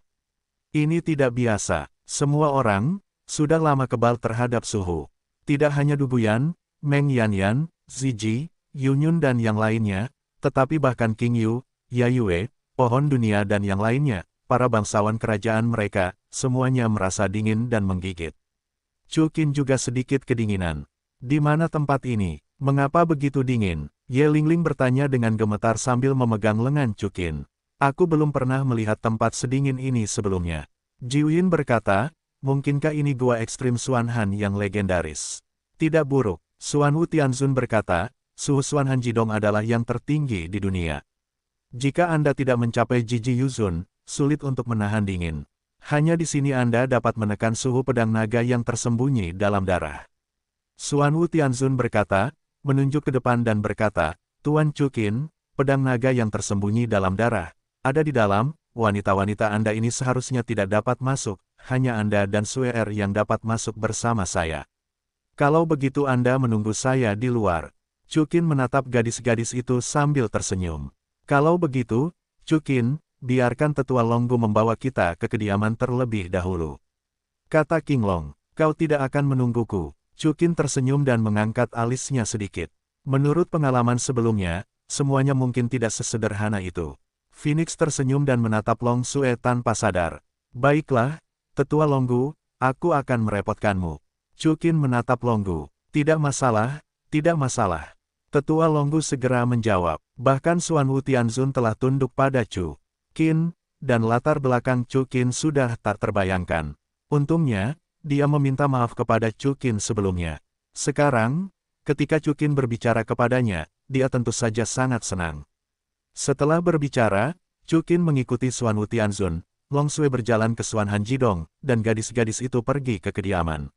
Ini tidak biasa. Semua orang sudah lama kebal terhadap suhu. Tidak hanya Duguyan, Meng Yanyan, Ziji, Yunyun dan yang lainnya, tetapi bahkan King Yu, Yayue, Pohon Dunia dan yang lainnya, para bangsawan kerajaan mereka, semuanya merasa dingin dan menggigit. Chukin juga sedikit kedinginan. Di mana tempat ini? Mengapa begitu dingin? Ye Lingling bertanya dengan gemetar sambil memegang lengan Chukin. Aku belum pernah melihat tempat sedingin ini sebelumnya. Jiuyin berkata, mungkinkah ini gua ekstrim Xuanhan yang legendaris? Tidak buruk. Xuanwu Tianzun berkata, suhu Xuanhan Jidong adalah yang tertinggi di dunia. Jika Anda tidak mencapai Jiji Yuzun, sulit untuk menahan dingin. Hanya di sini Anda dapat menekan suhu pedang naga yang tersembunyi dalam darah. Xuanwu Tianzun berkata, menunjuk ke depan dan berkata, Tuan Chuqin, pedang naga yang tersembunyi dalam darah, ada di dalam, wanita-wanita Anda ini seharusnya tidak dapat masuk, hanya Anda dan Suer yang dapat masuk bersama saya. Kalau begitu Anda menunggu saya di luar. Chuqin menatap gadis-gadis itu sambil tersenyum. Kalau begitu, Chuqin, biarkan Tetua Longgu membawa kita ke kediaman terlebih dahulu. Kata King Long, kau tidak akan menungguku. Chuqin tersenyum dan mengangkat alisnya sedikit. Menurut pengalaman sebelumnya, semuanya mungkin tidak sesederhana itu. Phoenix tersenyum dan menatap Long Sue tanpa sadar. Baiklah, Tetua Longgu, aku akan merepotkanmu. Chuqin menatap Longgu. Tidak masalah, tidak masalah. Tetua Longgu segera menjawab. Bahkan Xuanwu Tianzun telah tunduk pada Chuqin, dan latar belakang Chuqin sudah tak terbayangkan. Untungnya, dia meminta maaf kepada Chuqin sebelumnya. Sekarang, ketika Chuqin berbicara kepadanya, dia tentu saja sangat senang. Setelah berbicara, Chuqin mengikuti Xuanwu Tianzun, Long Sue berjalan ke Xuan Han Jidong, dan gadis-gadis itu pergi ke kediaman.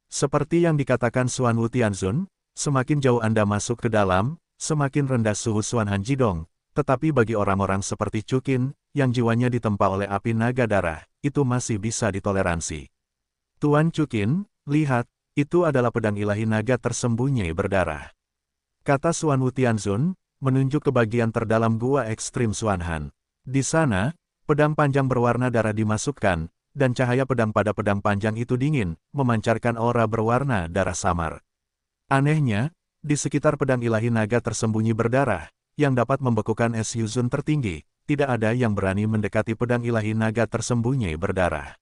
Seperti yang dikatakan Xuanwu Tianzun, semakin jauh Anda masuk ke dalam, semakin rendah suhu Xuan Han Jidong. Tetapi bagi orang-orang seperti Chuqin, yang jiwanya ditempa oleh api naga darah, itu masih bisa ditoleransi. Tuan Chuqin, lihat, itu adalah pedang ilahi naga tersembunyi berdarah. Kata Xuanwu Tianzun, menunjuk ke bagian terdalam gua ekstrim Xuan Han. Di sana, pedang panjang berwarna darah dimasukkan, dan cahaya pedang pada pedang panjang itu dingin, memancarkan aura berwarna darah samar. Anehnya, di sekitar pedang ilahi naga tersembunyi berdarah, yang dapat membekukan es Yuzun tertinggi, tidak ada yang berani mendekati pedang ilahi naga tersembunyi berdarah.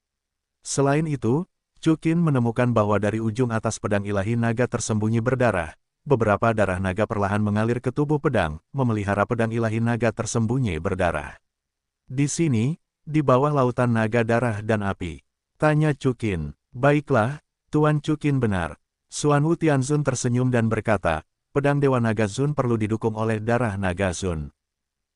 Selain itu, Chuqin menemukan bahwa dari ujung atas pedang ilahi naga tersembunyi berdarah, beberapa darah naga perlahan mengalir ke tubuh pedang, memelihara pedang ilahi naga tersembunyi berdarah. Di sini, di bawah lautan naga darah dan api. Tanya Chuqin. Baiklah, Tuan Chuqin benar. Xuanwu Tianzun tersenyum dan berkata, pedang Dewa Naga Zun perlu didukung oleh darah Naga Zun.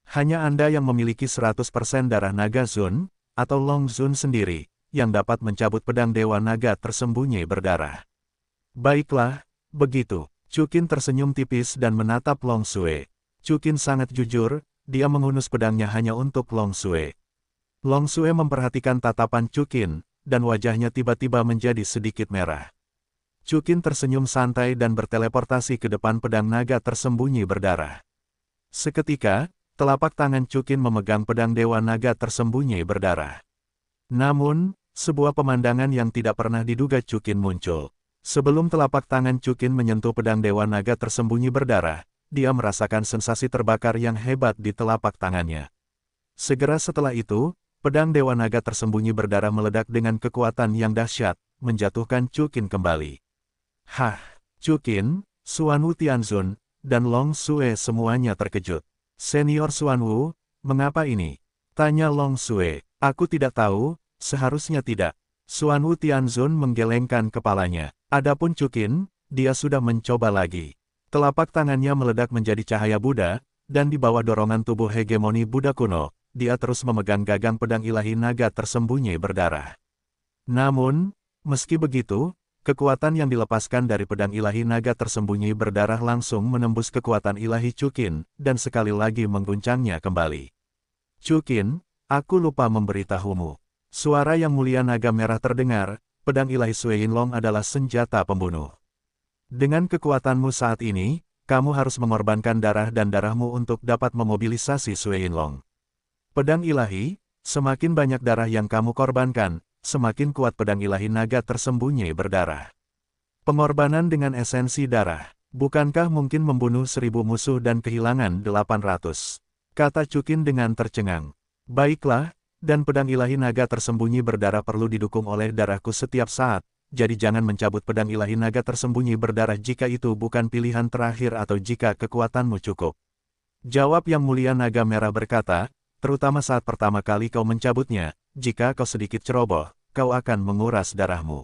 Hanya Anda yang memiliki 100% darah Naga Zun, atau Long Zun sendiri, yang dapat mencabut pedang Dewa Naga tersembunyi berdarah. Baiklah, begitu. Chuqin tersenyum tipis dan menatap Long Sue. Chuqin sangat jujur, dia menghunus pedangnya hanya untuk Long Sue. Long Sue memperhatikan tatapan Chuqin, dan wajahnya tiba-tiba menjadi sedikit merah. Chuqin tersenyum santai dan berteleportasi ke depan pedang naga tersembunyi berdarah. Seketika, telapak tangan Chuqin memegang pedang Dewa Naga tersembunyi berdarah. Namun, sebuah pemandangan yang tidak pernah diduga Chuqin muncul. Sebelum telapak tangan Chuqin menyentuh pedang Dewa Naga tersembunyi berdarah, dia merasakan sensasi terbakar yang hebat di telapak tangannya. Segera setelah itu, pedang Dewa Naga tersembunyi berdarah meledak dengan kekuatan yang dahsyat, menjatuhkan Chuqin kembali. Hah, Chuqin, Xuanwu Tianzun, dan Long Sue semuanya terkejut. Senior Xuanwu, mengapa ini? Tanya Long Sue. Aku tidak tahu, seharusnya tidak. Xuanwu Tianzun menggelengkan kepalanya. Adapun Chuqin, dia sudah mencoba lagi. Telapak tangannya meledak menjadi cahaya Buddha, dan di bawah dorongan tubuh hegemoni Buddha kuno, dia terus memegang gagang pedang ilahi naga tersembunyi berdarah. Namun, meski begitu, kekuatan yang dilepaskan dari pedang ilahi naga tersembunyi berdarah langsung menembus kekuatan ilahi Chuqin, dan sekali lagi mengguncangnya kembali. Chuqin, aku lupa memberitahumu. Suara yang mulia naga merah terdengar, pedang ilahi Sui Yinlong adalah senjata pembunuh. Dengan kekuatanmu saat ini, kamu harus mengorbankan darah dan darahmu untuk dapat memobilisasi Sui Yinlong. Pedang ilahi, semakin banyak darah yang kamu korbankan, semakin kuat pedang ilahi naga tersembunyi berdarah. Pengorbanan dengan esensi darah, bukankah mungkin membunuh 1000 musuh dan kehilangan 800? Kata Chuqin dengan tercengang. Baiklah, dan pedang ilahi naga tersembunyi berdarah perlu didukung oleh darahku setiap saat, jadi jangan mencabut pedang ilahi naga tersembunyi berdarah jika itu bukan pilihan terakhir atau jika kekuatanmu cukup. Jawab Yang Mulia Naga Merah berkata, terutama saat pertama kali kau mencabutnya, jika kau sedikit ceroboh, kau akan menguras darahmu.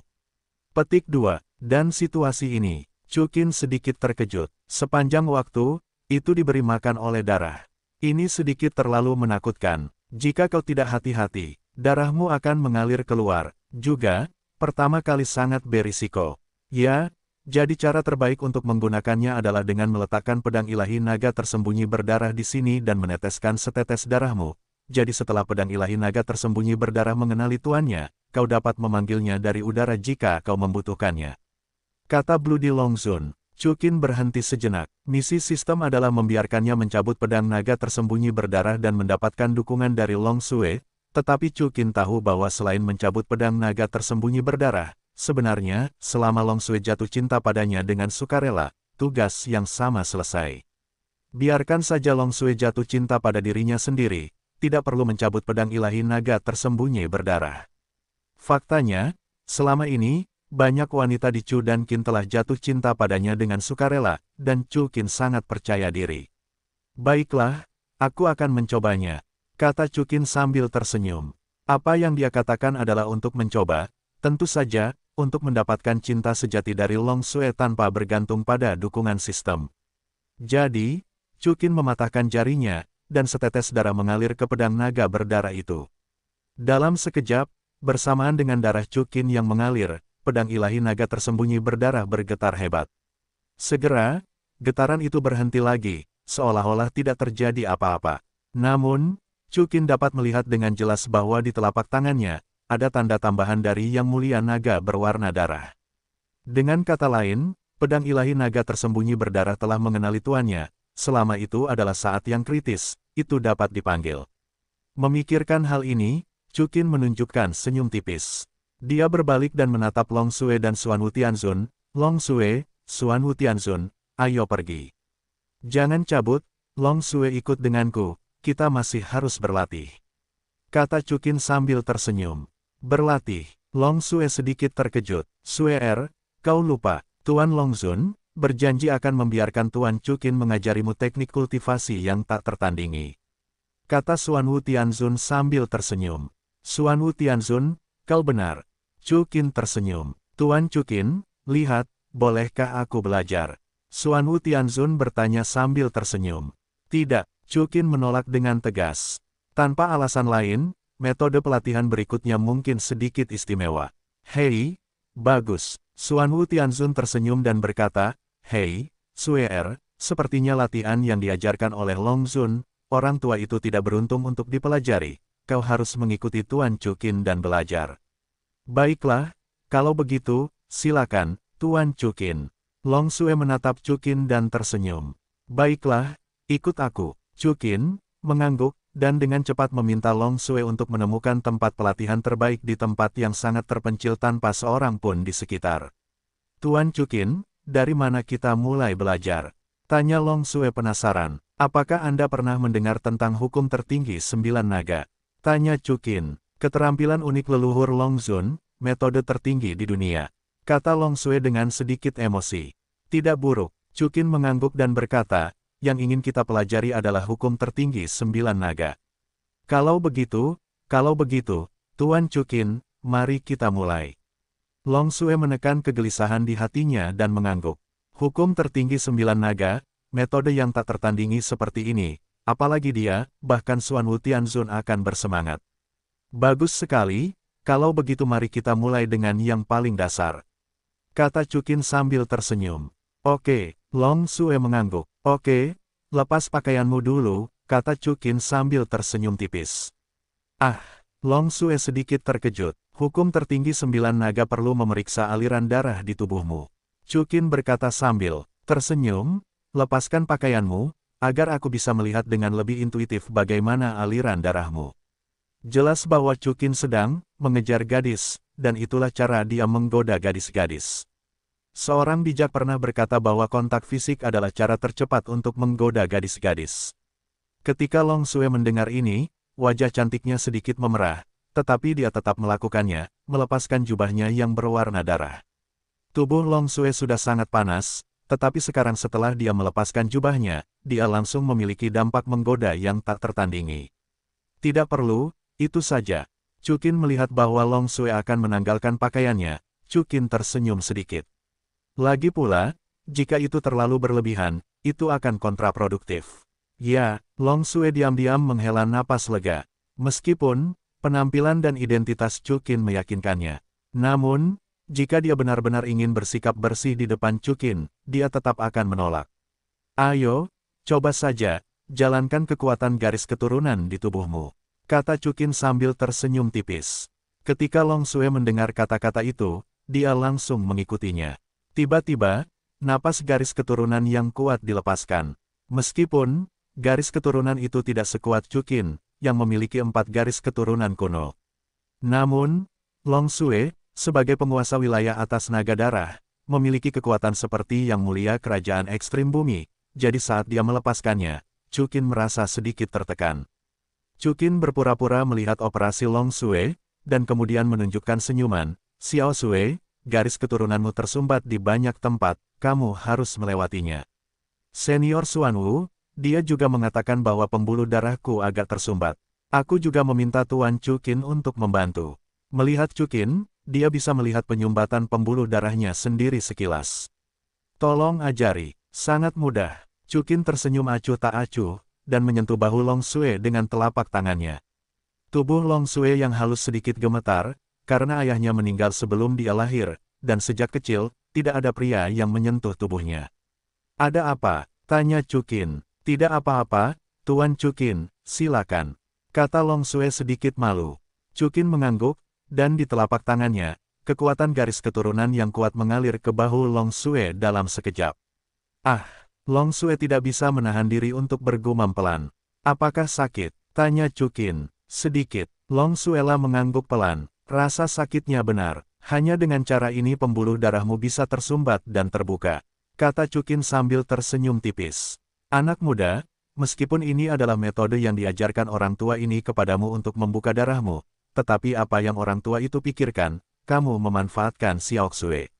Petik 2. Dan situasi ini, Chuqin sedikit terkejut. Sepanjang waktu, itu diberi makan oleh darah. Ini sedikit terlalu menakutkan. Jika kau tidak hati-hati, Darahmu akan mengalir keluar. Juga, pertama kali sangat berisiko. Ya, jadi cara terbaik untuk menggunakannya adalah dengan meletakkan pedang ilahi naga tersembunyi berdarah di sini dan meneteskan setetes darahmu. Jadi setelah pedang ilahi naga tersembunyi berdarah mengenali tuannya, kau dapat memanggilnya dari udara jika kau membutuhkannya. Kata Bloody Longzun. Chukin berhenti sejenak. Misi sistem adalah membiarkannya mencabut pedang naga tersembunyi berdarah dan mendapatkan dukungan dari Long Sue, tetapi Chukin tahu bahwa selain mencabut pedang naga tersembunyi berdarah, sebenarnya, selama Long Sue jatuh cinta padanya dengan sukarela, tugas yang sama selesai. Biarkan saja Long Sue jatuh cinta pada dirinya sendiri, tidak perlu mencabut pedang ilahi naga tersembunyi berdarah. Faktanya, selama ini, banyak wanita di Chu dan Qin telah jatuh cinta padanya dengan sukarela, dan Chukin sangat percaya diri. Baiklah, aku akan mencobanya, kata Chukin sambil tersenyum. Apa yang dia katakan adalah untuk mencoba, tentu saja, untuk mendapatkan cinta sejati dari Long Sue tanpa bergantung pada dukungan sistem. Jadi, Chukin mematahkan jarinya, dan setetes darah mengalir ke pedang naga berdarah itu. Dalam sekejap, bersamaan dengan darah Chukin yang mengalir, pedang ilahi naga tersembunyi berdarah bergetar hebat. Segera, getaran itu berhenti lagi, seolah-olah tidak terjadi apa-apa. Namun, Chukin dapat melihat dengan jelas bahwa di telapak tangannya, ada tanda tambahan dari Yang Mulia Naga berwarna darah. Dengan kata lain, pedang ilahi naga tersembunyi berdarah telah mengenali tuannya, selama itu adalah saat yang kritis, itu dapat dipanggil. Memikirkan hal ini, Chukin menunjukkan senyum tipis. Dia berbalik dan menatap Long Sue dan Xuan Wutianzun. Long Sue, Xuan Wutianzun, ayo pergi. Jangan cabut, Long Sue ikut denganku, kita masih harus berlatih. Kata Chukin sambil tersenyum. Berlatih, Long Sue sedikit terkejut. Sue kau lupa, Tuan Longzun, berjanji akan membiarkan Tuan Chukin mengajarimu teknik kultivasi yang tak tertandingi. Kata Xuan Wutianzun sambil tersenyum. Xuan Wutianzun, kau benar. Chukin tersenyum. Tuan Chukin, lihat, bolehkah aku belajar? Xuan Wutianzun bertanya sambil tersenyum. Tidak, Chukin menolak dengan tegas. Tanpa alasan lain, metode pelatihan berikutnya mungkin sedikit istimewa. Hei, bagus. Xuan Wutianzun tersenyum dan berkata, hei, Sue sepertinya latihan yang diajarkan oleh Longzun, orang tua itu tidak beruntung untuk dipelajari. Kau harus mengikuti Tuan Chukin dan belajar. Baiklah, kalau begitu, silakan, Tuan Chukin. Long Sue menatap Chukin dan tersenyum. Baiklah, ikut aku. Chukin mengangguk, dan dengan cepat meminta Long Sue untuk menemukan tempat pelatihan terbaik di tempat yang sangat terpencil tanpa seorang pun di sekitar. Tuan Chukin, dari mana kita mulai belajar? Tanya Long Sue penasaran. Apakah Anda pernah mendengar tentang hukum tertinggi 9 naga? Tanya Chukin. Keterampilan unik leluhur Longzun, metode tertinggi di dunia. Kata Long Sue dengan sedikit emosi. Tidak buruk, Chukin mengangguk dan berkata, yang ingin kita pelajari adalah hukum tertinggi 9 naga. Kalau begitu, Tuan Chukin, mari kita mulai. Long Sue menekan kegelisahan di hatinya dan mengangguk. Hukum tertinggi 9 naga, metode yang tak tertandingi seperti ini, apalagi dia, bahkan Xuan Wutianzun akan bersemangat. Bagus sekali, kalau begitu mari kita mulai dengan yang paling dasar. Kata Chukin sambil tersenyum. Oke, Long Sue mengangguk. Oke, lepas pakaianmu dulu, kata Chukin sambil tersenyum tipis. Ah, Long Sue sedikit terkejut. Hukum tertinggi 9 naga perlu memeriksa aliran darah di tubuhmu. Chukin berkata sambil tersenyum, lepaskan pakaianmu, agar aku bisa melihat dengan lebih intuitif bagaimana aliran darahmu. Jelas bahwa Chukin sedang mengejar gadis, dan itulah cara dia menggoda gadis-gadis. Seorang bijak pernah berkata bahwa kontak fisik adalah cara tercepat untuk menggoda gadis-gadis. Ketika Long Sue mendengar ini, wajah cantiknya sedikit memerah, tetapi dia tetap melakukannya, melepaskan jubahnya yang berwarna darah. Tubuh Long Sue sudah sangat panas, tetapi sekarang setelah dia melepaskan jubahnya, dia langsung memiliki dampak menggoda yang tak tertandingi. Tidak perlu, itu saja. Chukin melihat bahwa Long Sue akan menanggalkan pakaiannya, Chukin tersenyum sedikit. Lagi pula, jika itu terlalu berlebihan, itu akan kontraproduktif. Ya, Long Sue diam-diam menghela napas lega. Meskipun, Penampilan dan identitas Chukin meyakinkannya. Namun, jika dia benar-benar ingin bersikap bersih di depan Chukin, dia tetap akan menolak. Ayo, coba saja, jalankan kekuatan garis keturunan di tubuhmu, kata Chukin sambil tersenyum tipis. Ketika Long Sue mendengar kata-kata itu, dia langsung mengikutinya. Tiba-tiba, napas garis keturunan yang kuat dilepaskan. Meskipun, garis keturunan itu tidak sekuat Chukin, yang memiliki 4 garis keturunan kuno. Namun, Long Sue, sebagai penguasa wilayah atas naga darah, memiliki kekuatan seperti yang mulia kerajaan ekstrim bumi, jadi saat dia melepaskannya, Chukin merasa sedikit tertekan. Chukin berpura-pura melihat operasi Long Sue, dan kemudian menunjukkan senyuman, Xiao Sue, garis keturunanmu tersumbat di banyak tempat, kamu harus melewatinya. Senior Xuanwu, dia juga mengatakan bahwa pembuluh darahku agak tersumbat. Aku juga meminta Tuan Chukin untuk membantu. Melihat Chukin, dia bisa melihat penyumbatan pembuluh darahnya sendiri sekilas. Tolong ajari, sangat mudah. Chukin tersenyum acuh tak acuh, dan menyentuh bahu Long Sue dengan telapak tangannya. Tubuh Long Sue yang halus sedikit gemetar, karena ayahnya meninggal sebelum dia lahir, dan sejak kecil, tidak ada pria yang menyentuh tubuhnya. Ada apa? Tanya Chukin. Tidak apa-apa, Tuan Chukin, silakan, kata Long Sue sedikit malu. Chukin mengangguk, dan di telapak tangannya, kekuatan garis keturunan yang kuat mengalir ke bahu Long Sue dalam sekejap. Ah, Long Sue tidak bisa menahan diri untuk bergumam pelan. Apakah sakit? Tanya Chukin. Sedikit. Long Suela mengangguk pelan. Rasa sakitnya benar. Hanya dengan cara ini pembuluh darahmu bisa tersumbat dan terbuka, kata Chukin sambil tersenyum tipis. Anak muda, meskipun ini adalah metode yang diajarkan orang tua ini kepadamu untuk membuka darahmu, tetapi apa yang orang tua itu pikirkan, kamu memanfaatkan Xiao Sue,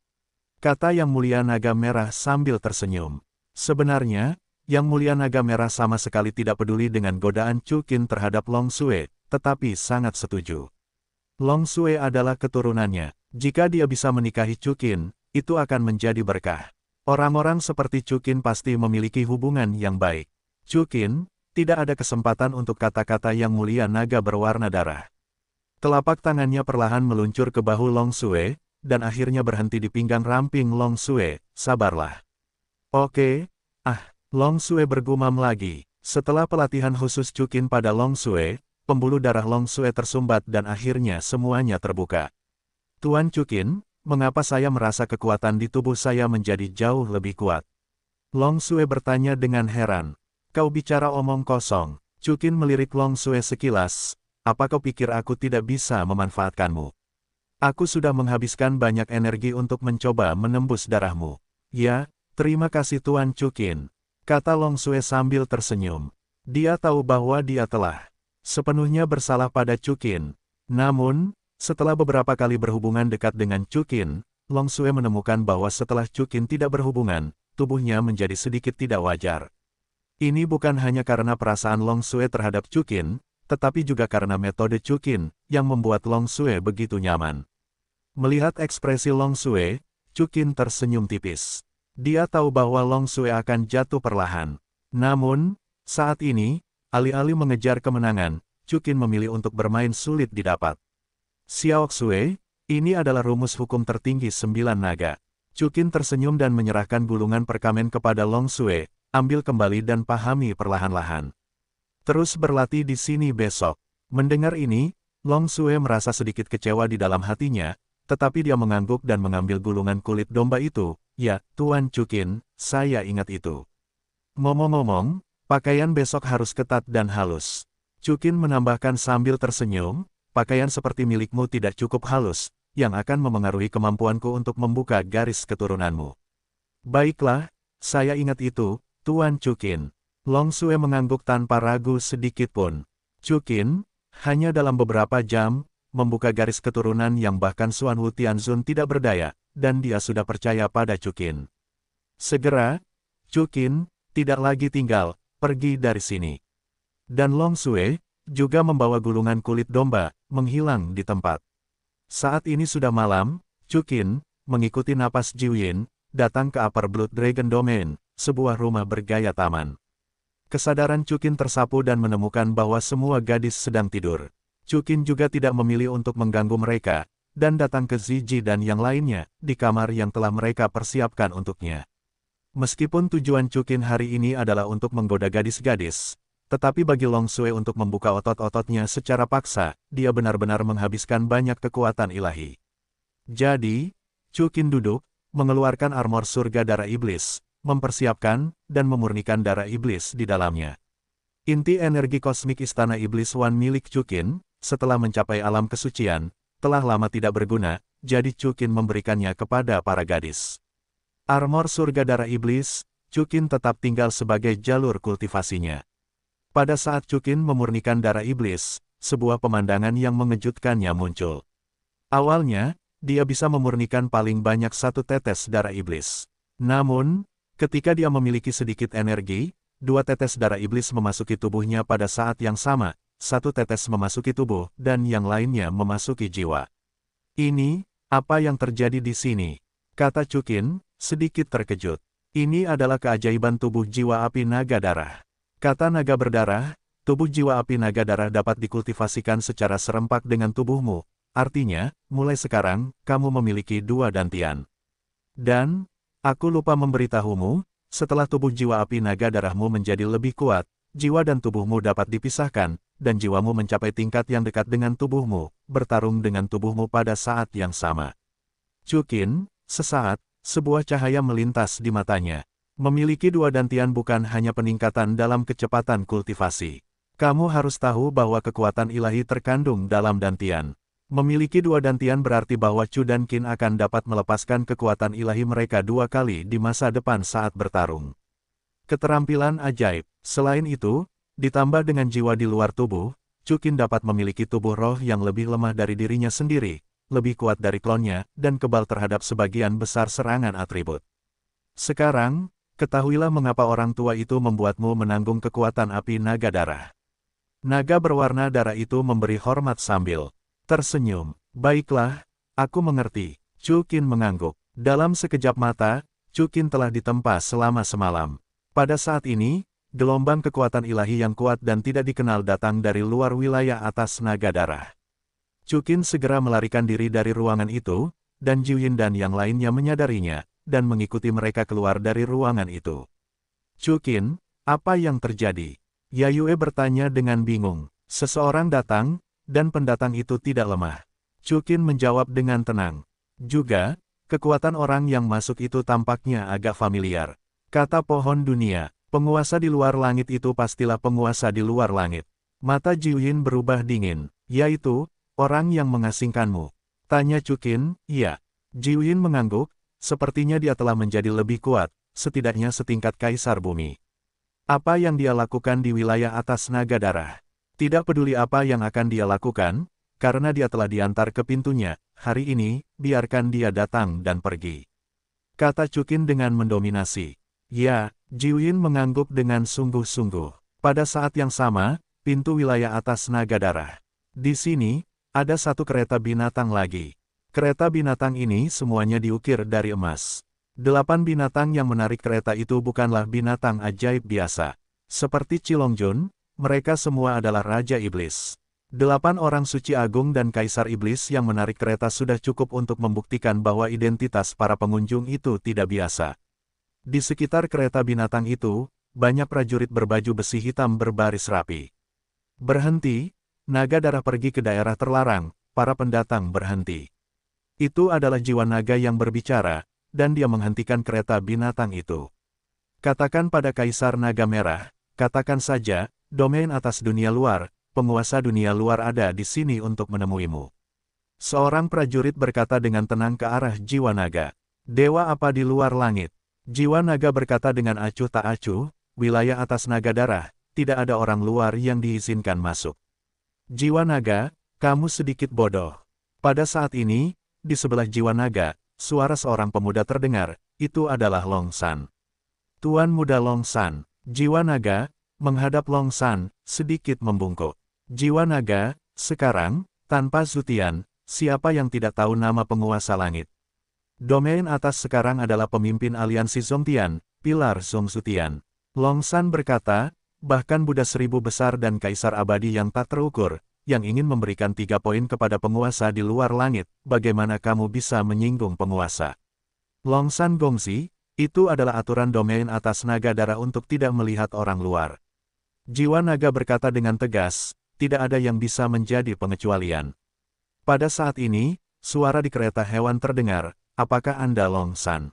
kata Yang Mulia Naga Merah sambil tersenyum. Sebenarnya, Yang Mulia Naga Merah sama sekali tidak peduli dengan godaan Chukin terhadap Long Sue, tetapi sangat setuju. Long Sue adalah keturunannya. Jika dia bisa menikahi Chukin, itu akan menjadi berkah. Orang-orang seperti Chukin pasti memiliki hubungan yang baik. Chukin, tidak ada kesempatan untuk kata-kata Yang Mulia Naga berwarna darah. Telapak tangannya perlahan meluncur ke bahu Long Sue, dan akhirnya berhenti di pinggang ramping Long Sue. Sabarlah. Oke, Long Sue bergumam lagi. Setelah pelatihan khusus Chukin pada Long Sue, pembuluh darah Long Sue tersumbat dan akhirnya semuanya terbuka. Tuan Chukin, mengapa saya merasa kekuatan di tubuh saya menjadi jauh lebih kuat? Long Sue bertanya dengan heran. Kau bicara omong kosong. Chukin melirik Long Sue sekilas. Apa kau pikir aku tidak bisa memanfaatkanmu? Aku sudah menghabiskan banyak energi untuk mencoba menembus darahmu. Ya, terima kasih Tuan Chukin, kata Long Sue sambil tersenyum. Dia tahu bahwa dia telah sepenuhnya bersalah pada Chukin. Namun, setelah beberapa kali berhubungan dekat dengan Chukin, Long Sue menemukan bahwa setelah Chukin tidak berhubungan, tubuhnya menjadi sedikit tidak wajar. Ini bukan hanya karena perasaan Long Sue terhadap Chukin, tetapi juga karena metode Chukin, yang membuat Long Sue begitu nyaman. Melihat ekspresi Long Sue, Chukin tersenyum tipis. Dia tahu bahwa Long Sue akan jatuh perlahan. Namun, saat ini, alih-alih mengejar kemenangan, Chukin memilih untuk bermain sulit didapat. Xiao Sue, ini adalah rumus hukum tertinggi 9 naga. Chukin tersenyum dan menyerahkan gulungan perkamen kepada Long Sue, ambil kembali dan pahami perlahan-lahan. Terus berlatih di sini besok. Mendengar ini, Long Sue merasa sedikit kecewa di dalam hatinya, tetapi dia mengangguk dan mengambil gulungan kulit domba itu. Ya, Tuan Chukin, saya ingat itu. Ngomong-ngomong, pakaian besok harus ketat dan halus. Chukin menambahkan sambil tersenyum. Pakaian seperti milikmu tidak cukup halus, yang akan memengaruhi kemampuanku untuk membuka garis keturunanmu. Baiklah, saya ingat itu, Tuan Chukin. Long Sue mengangguk tanpa ragu sedikit pun. Chukin, hanya dalam beberapa jam, membuka garis keturunan yang bahkan Xuanwu Tianzun tidak berdaya, dan dia sudah percaya pada Chukin. Segera, Chukin, tidak lagi tinggal, pergi dari sini. Dan Long Sue, juga membawa gulungan kulit domba, menghilang di tempat. Saat ini sudah malam, Chukin, mengikuti napas Jiuyin, datang ke Upper Blood Dragon Domain, sebuah rumah bergaya taman. Kesadaran Chukin tersapu dan menemukan bahwa semua gadis sedang tidur. Chukin juga tidak memilih untuk mengganggu mereka, dan datang ke Ziji dan yang lainnya, di kamar yang telah mereka persiapkan untuknya. Meskipun tujuan Chukin hari ini adalah untuk menggoda gadis-gadis, tetapi bagi Long Sui untuk membuka otot-ototnya secara paksa, dia benar-benar menghabiskan banyak kekuatan ilahi. Jadi, Chukin duduk, mengeluarkan armor surga darah iblis, mempersiapkan, dan memurnikan darah iblis di dalamnya. Inti energi kosmik Istana Iblis One milik Chukin, setelah mencapai alam kesucian, telah lama tidak berguna, jadi Chukin memberikannya kepada para gadis. Armor surga darah iblis, Chukin tetap tinggal sebagai jalur kultivasinya. Pada saat Chukin memurnikan darah iblis, sebuah pemandangan yang mengejutkannya muncul. Awalnya, dia bisa memurnikan paling banyak 1 tetes darah iblis. Namun, ketika dia memiliki sedikit energi, 2 tetes darah iblis memasuki tubuhnya pada saat yang sama, 1 tetes memasuki tubuh, dan yang lainnya memasuki jiwa. Ini, apa yang terjadi di sini? Kata Chukin, sedikit terkejut. Ini adalah keajaiban tubuh jiwa api naga darah. Kata naga berdarah, tubuh jiwa api naga darah dapat dikultivasikan secara serempak dengan tubuhmu. Artinya, mulai sekarang, kamu memiliki 2 dantian. Dan, aku lupa memberitahumu, setelah tubuh jiwa api naga darahmu menjadi lebih kuat, jiwa dan tubuhmu dapat dipisahkan, dan jiwamu mencapai tingkat yang dekat dengan tubuhmu, bertarung dengan tubuhmu pada saat yang sama. Chukin, sesaat, sebuah cahaya melintas di matanya. Memiliki 2 dantian bukan hanya peningkatan dalam kecepatan kultivasi. Kamu harus tahu bahwa kekuatan ilahi terkandung dalam dantian. Memiliki 2 dantian berarti bahwa Chu dan Qin akan dapat melepaskan kekuatan ilahi mereka 2 kali di masa depan saat bertarung. Keterampilan ajaib. Selain itu, ditambah dengan jiwa di luar tubuh, Chukin dapat memiliki tubuh roh yang lebih lemah dari dirinya sendiri, lebih kuat dari klonnya, dan kebal terhadap sebagian besar serangan atribut. Sekarang, ketahuilah mengapa orang tua itu membuatmu menanggung kekuatan api naga darah. Naga berwarna darah itu memberi hormat sambil tersenyum. Baiklah, aku mengerti. Chukin mengangguk. Dalam sekejap mata, Chukin telah ditempa selama semalam. Pada saat ini, gelombang kekuatan ilahi yang kuat dan tidak dikenal datang dari luar wilayah atas naga darah. Chukin segera melarikan diri dari ruangan itu, dan Jiuyin dan yang lainnya menyadarinya, dan mengikuti mereka keluar dari ruangan itu. Chukin, apa yang terjadi? Yayue bertanya dengan bingung. Seseorang datang, dan pendatang itu tidak lemah. Chukin menjawab dengan tenang. Juga, kekuatan orang yang masuk itu tampaknya agak familiar. Kata pohon dunia, penguasa di luar langit itu pastilah penguasa di luar langit. Mata Jiuyin berubah dingin, yaitu, orang yang mengasingkanmu. Tanya Chukin, iya. Jiuyin mengangguk, sepertinya dia telah menjadi lebih kuat, setidaknya setingkat kaisar bumi. Apa yang dia lakukan di wilayah atas naga darah? Tidak peduli apa yang akan dia lakukan, karena dia telah diantar ke pintunya, hari ini, biarkan dia datang dan pergi. Kata Chukin dengan mendominasi. Ya, Jiuyin mengangguk dengan sungguh-sungguh. Pada saat yang sama, pintu wilayah atas naga darah. Di sini, ada 1 kereta binatang lagi. Kereta binatang ini semuanya diukir dari emas. 8 binatang yang menarik kereta itu bukanlah binatang ajaib biasa. Seperti Qilongjun, mereka semua adalah Raja Iblis. 8 orang suci agung dan Kaisar Iblis yang menarik kereta sudah cukup untuk membuktikan bahwa identitas para pengunjung itu tidak biasa. Di sekitar kereta binatang itu, banyak prajurit berbaju besi hitam berbaris rapi. Berhenti, naga darah pergi ke daerah terlarang, para pendatang berhenti. Itu adalah jiwa naga yang berbicara, dan dia menghentikan kereta binatang itu. Katakan pada Kaisar Naga Merah, katakan saja, domain atas dunia luar, penguasa dunia luar ada di sini untuk menemuimu. Seorang prajurit berkata dengan tenang ke arah jiwa naga. Dewa apa di luar langit? Jiwa naga berkata dengan acuh tak acuh, wilayah atas naga darah, tidak ada orang luar yang diizinkan masuk. Jiwa naga, kamu sedikit bodoh. Pada saat ini, di sebelah jiwa naga, suara seorang pemuda terdengar, itu adalah Long San. Tuan muda Long San, jiwa naga, menghadap Long San, sedikit membungkuk. Jiwa naga, sekarang, tanpa Zutian, siapa yang tidak tahu nama penguasa langit? Domain atas sekarang adalah pemimpin aliansi Zongtian, pilar Zong Zutian. Long San berkata, bahkan Buddha 1000 besar dan Kaisar abadi yang tak terukur, yang ingin memberikan 3 poin kepada penguasa di luar langit, bagaimana kamu bisa menyinggung penguasa? Longsan Gongzi, itu adalah aturan domain atas naga darah untuk tidak melihat orang luar. Jiwa naga berkata dengan tegas, tidak ada yang bisa menjadi pengecualian. Pada saat ini, suara di kereta hewan terdengar, apakah Anda Longsan?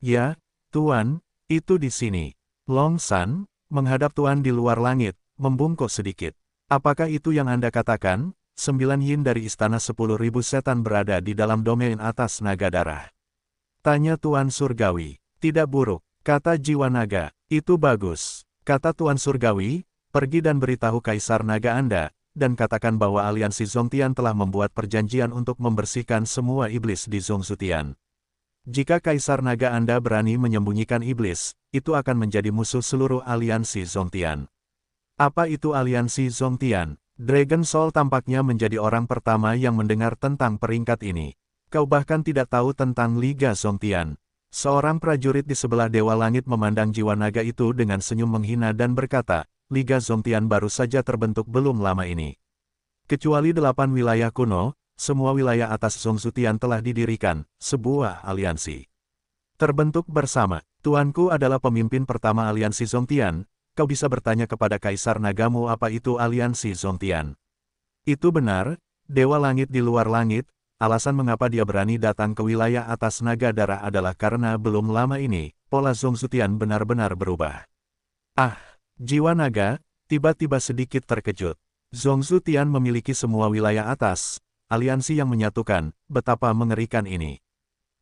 Ya, Tuan, itu di sini. Longsan, menghadap Tuan di luar langit, membungkuk sedikit. Apakah itu yang Anda katakan? 9 yin dari istana 10.000 setan berada di dalam domain atas naga darah. Tanya Tuan Surgawi. Tidak buruk, kata jiwa naga. Itu bagus, kata Tuan Surgawi. Pergi dan beritahu Kaisar Naga Anda, dan katakan bahwa aliansi Zongtian telah membuat perjanjian untuk membersihkan semua iblis di Zongzutian. Jika Kaisar Naga Anda berani menyembunyikan iblis, itu akan menjadi musuh seluruh aliansi Zongtian. Apa itu aliansi Zongtian? Dragon Soul tampaknya menjadi orang pertama yang mendengar tentang peringkat ini. Kau bahkan tidak tahu tentang Liga Zongtian. Seorang prajurit di sebelah Dewa Langit memandang jiwa naga itu dengan senyum menghina dan berkata, Liga Zongtian baru saja terbentuk belum lama ini. Kecuali 8 wilayah kuno, semua wilayah atas Zongzutian telah didirikan, sebuah aliansi. Terbentuk bersama. Tuanku adalah pemimpin pertama aliansi Zongtian, kau bisa bertanya kepada Kaisar Nagamu apa itu aliansi Zongtian. Itu benar, Dewa Langit di luar langit. Alasan mengapa dia berani datang ke wilayah atas naga darah adalah karena belum lama ini, pola Zongzutian benar-benar berubah. Ah, jiwa naga, tiba-tiba sedikit terkejut. Zongzutian memiliki semua wilayah atas, aliansi yang menyatukan, betapa mengerikan ini.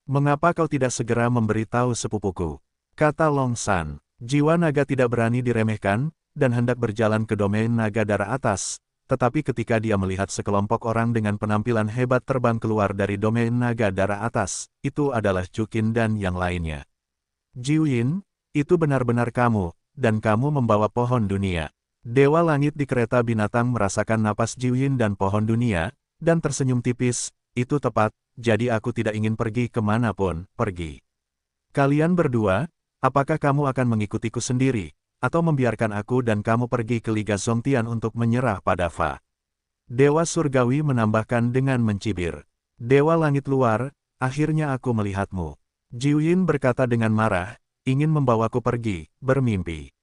Mengapa kau tidak segera memberitahu sepupuku? Kata Longsan, jiwa naga tidak berani diremehkan, dan hendak berjalan ke domain naga darah atas. Tetapi ketika dia melihat sekelompok orang dengan penampilan hebat terbang keluar dari domain naga darah atas, itu adalah Chukin dan yang lainnya. Jiwin, itu benar-benar kamu, dan kamu membawa pohon dunia. Dewa Langit di kereta binatang merasakan napas Jiwin dan pohon dunia, dan tersenyum tipis, itu tepat, jadi aku tidak ingin pergi kemanapun, pergi. Kalian berdua, apakah kamu akan mengikutiku sendiri? Atau membiarkan aku dan kamu pergi ke Liga Zongtian untuk menyerah pada Fa? Dewa Surgawi menambahkan dengan mencibir. Dewa Langit luar, akhirnya aku melihatmu. Jiwin berkata dengan marah, ingin membawaku pergi, bermimpi.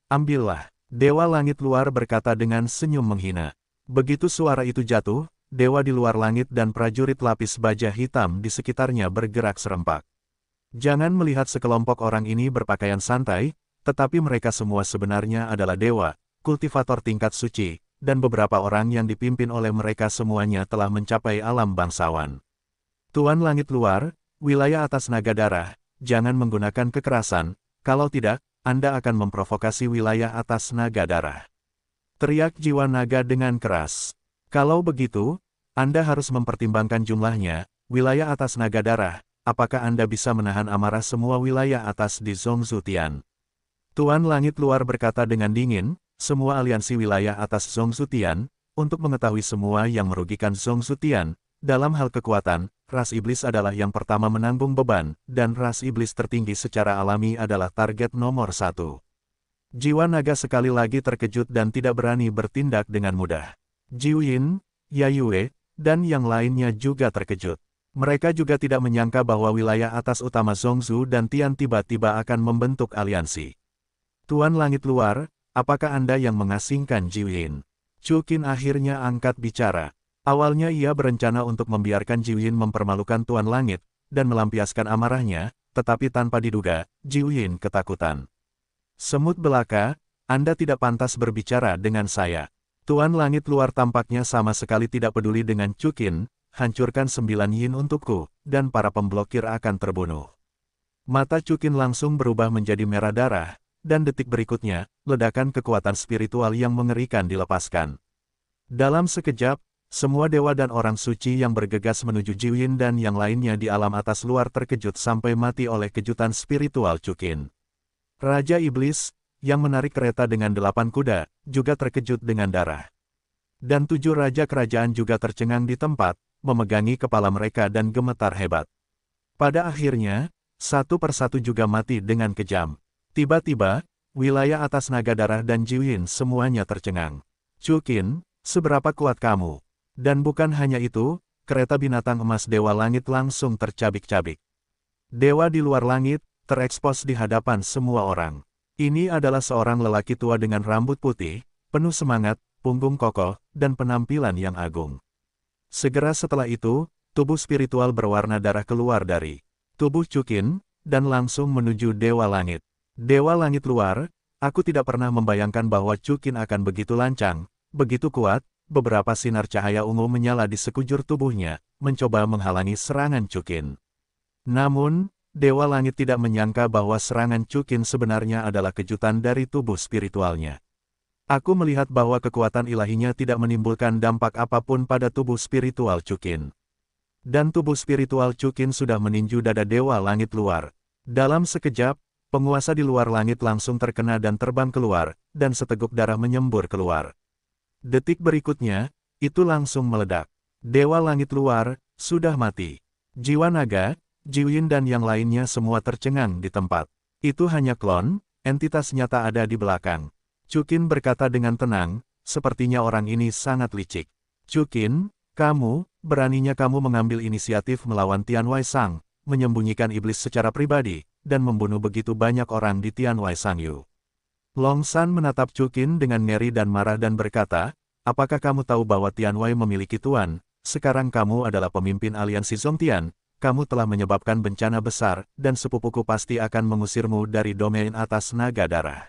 Ambillah. Dewa Langit luar berkata dengan senyum menghina. Begitu suara itu jatuh, dewa di luar langit dan prajurit lapis baja hitam di sekitarnya bergerak serempak. Jangan melihat sekelompok orang ini berpakaian santai, tetapi mereka semua sebenarnya adalah dewa, kultivator tingkat suci, dan beberapa orang yang dipimpin oleh mereka semuanya telah mencapai alam bangsawan. Tuan Langit luar, wilayah atas naga darah, jangan menggunakan kekerasan, kalau tidak, Anda akan memprovokasi wilayah atas naga darah. Teriak jiwa naga dengan keras. Kalau begitu, Anda harus mempertimbangkan jumlahnya, wilayah atas naga darah, apakah Anda bisa menahan amarah semua wilayah atas di Zongzutian? Tuan Langit luar berkata dengan dingin, semua aliansi wilayah atas Zongzutian, untuk mengetahui semua yang merugikan Zongzutian, dalam hal kekuatan, ras iblis adalah yang pertama menanggung beban, dan ras iblis tertinggi secara alami adalah target nomor 1. Jiwa naga sekali lagi terkejut dan tidak berani bertindak dengan mudah. Jiwin, Yayue, dan yang lainnya juga terkejut. Mereka juga tidak menyangka bahwa wilayah atas utama Zongzu dan Tian tiba-tiba akan membentuk aliansi. Tuan Langit luar, apakah Anda yang mengasingkan Jiwin? Chukin akhirnya angkat bicara. Awalnya ia berencana untuk membiarkan Jiwin mempermalukan Tuan Langit, dan melampiaskan amarahnya, tetapi tanpa diduga, Jiwin ketakutan. Semut belaka, Anda tidak pantas berbicara dengan saya. Tuan Langit luar tampaknya sama sekali tidak peduli dengan Chukin, hancurkan 9 yin untukku, dan para pemblokir akan terbunuh. Mata Chukin langsung berubah menjadi merah darah, dan detik berikutnya, ledakan kekuatan spiritual yang mengerikan dilepaskan. Dalam sekejap, semua dewa dan orang suci yang bergegas menuju Jiwin dan yang lainnya di alam atas luar terkejut sampai mati oleh kejutan spiritual Chukin. Raja Iblis, yang menarik kereta dengan 8 kuda, juga terkejut dengan darah. Dan 7 raja kerajaan juga tercengang di tempat, memegangi kepala mereka dan gemetar hebat. Pada akhirnya, satu persatu juga mati dengan kejam. Tiba-tiba, wilayah atas naga darah dan Jiwin semuanya tercengang. Chukin, Seberapa kuat kamu? Dan bukan hanya itu, kereta binatang emas Dewa Langit langsung tercabik-cabik. Dewa di luar langit, terekspos di hadapan semua orang. Ini adalah seorang lelaki tua dengan rambut putih, penuh semangat, punggung kokoh, dan penampilan yang agung. Segera setelah itu, tubuh spiritual berwarna darah keluar dari tubuh Chukin, dan langsung menuju Dewa Langit. Dewa Langit luar, aku tidak pernah membayangkan bahwa Chukin akan begitu lancang, begitu kuat. Beberapa sinar cahaya ungu menyala di sekujur tubuhnya, mencoba menghalangi serangan Chukin. Namun, Dewa Langit tidak menyangka bahwa serangan Chukin sebenarnya adalah kejutan dari tubuh spiritualnya. Aku melihat bahwa kekuatan ilahinya tidak menimbulkan dampak apapun pada tubuh spiritual Chukin. Dan tubuh spiritual Chukin sudah meninju dada Dewa Langit luar. Dalam sekejap, penguasa di luar langit langsung terkena dan terbang keluar, dan seteguk darah menyembur keluar. Detik berikutnya, itu langsung meledak. Dewa Langit luar, sudah mati. Jiwa naga, Jiwyin dan yang lainnya semua tercengang di tempat. Itu hanya klon, entitas nyata ada di belakang. Chukin berkata dengan tenang, sepertinya orang ini sangat licik. Chukin, beraninya kamu mengambil inisiatif melawan Tianwei Sang, menyembunyikan iblis secara pribadi, dan membunuh begitu banyak orang di Tianwei Sangyu. Long San menatap Chukin dengan ngeri dan marah dan berkata, apakah kamu tahu bahwa Tianwei memiliki tuan? Sekarang kamu adalah pemimpin aliansi Zongtian. Kamu telah menyebabkan bencana besar, dan sepupuku pasti akan mengusirmu dari domain atas naga darah.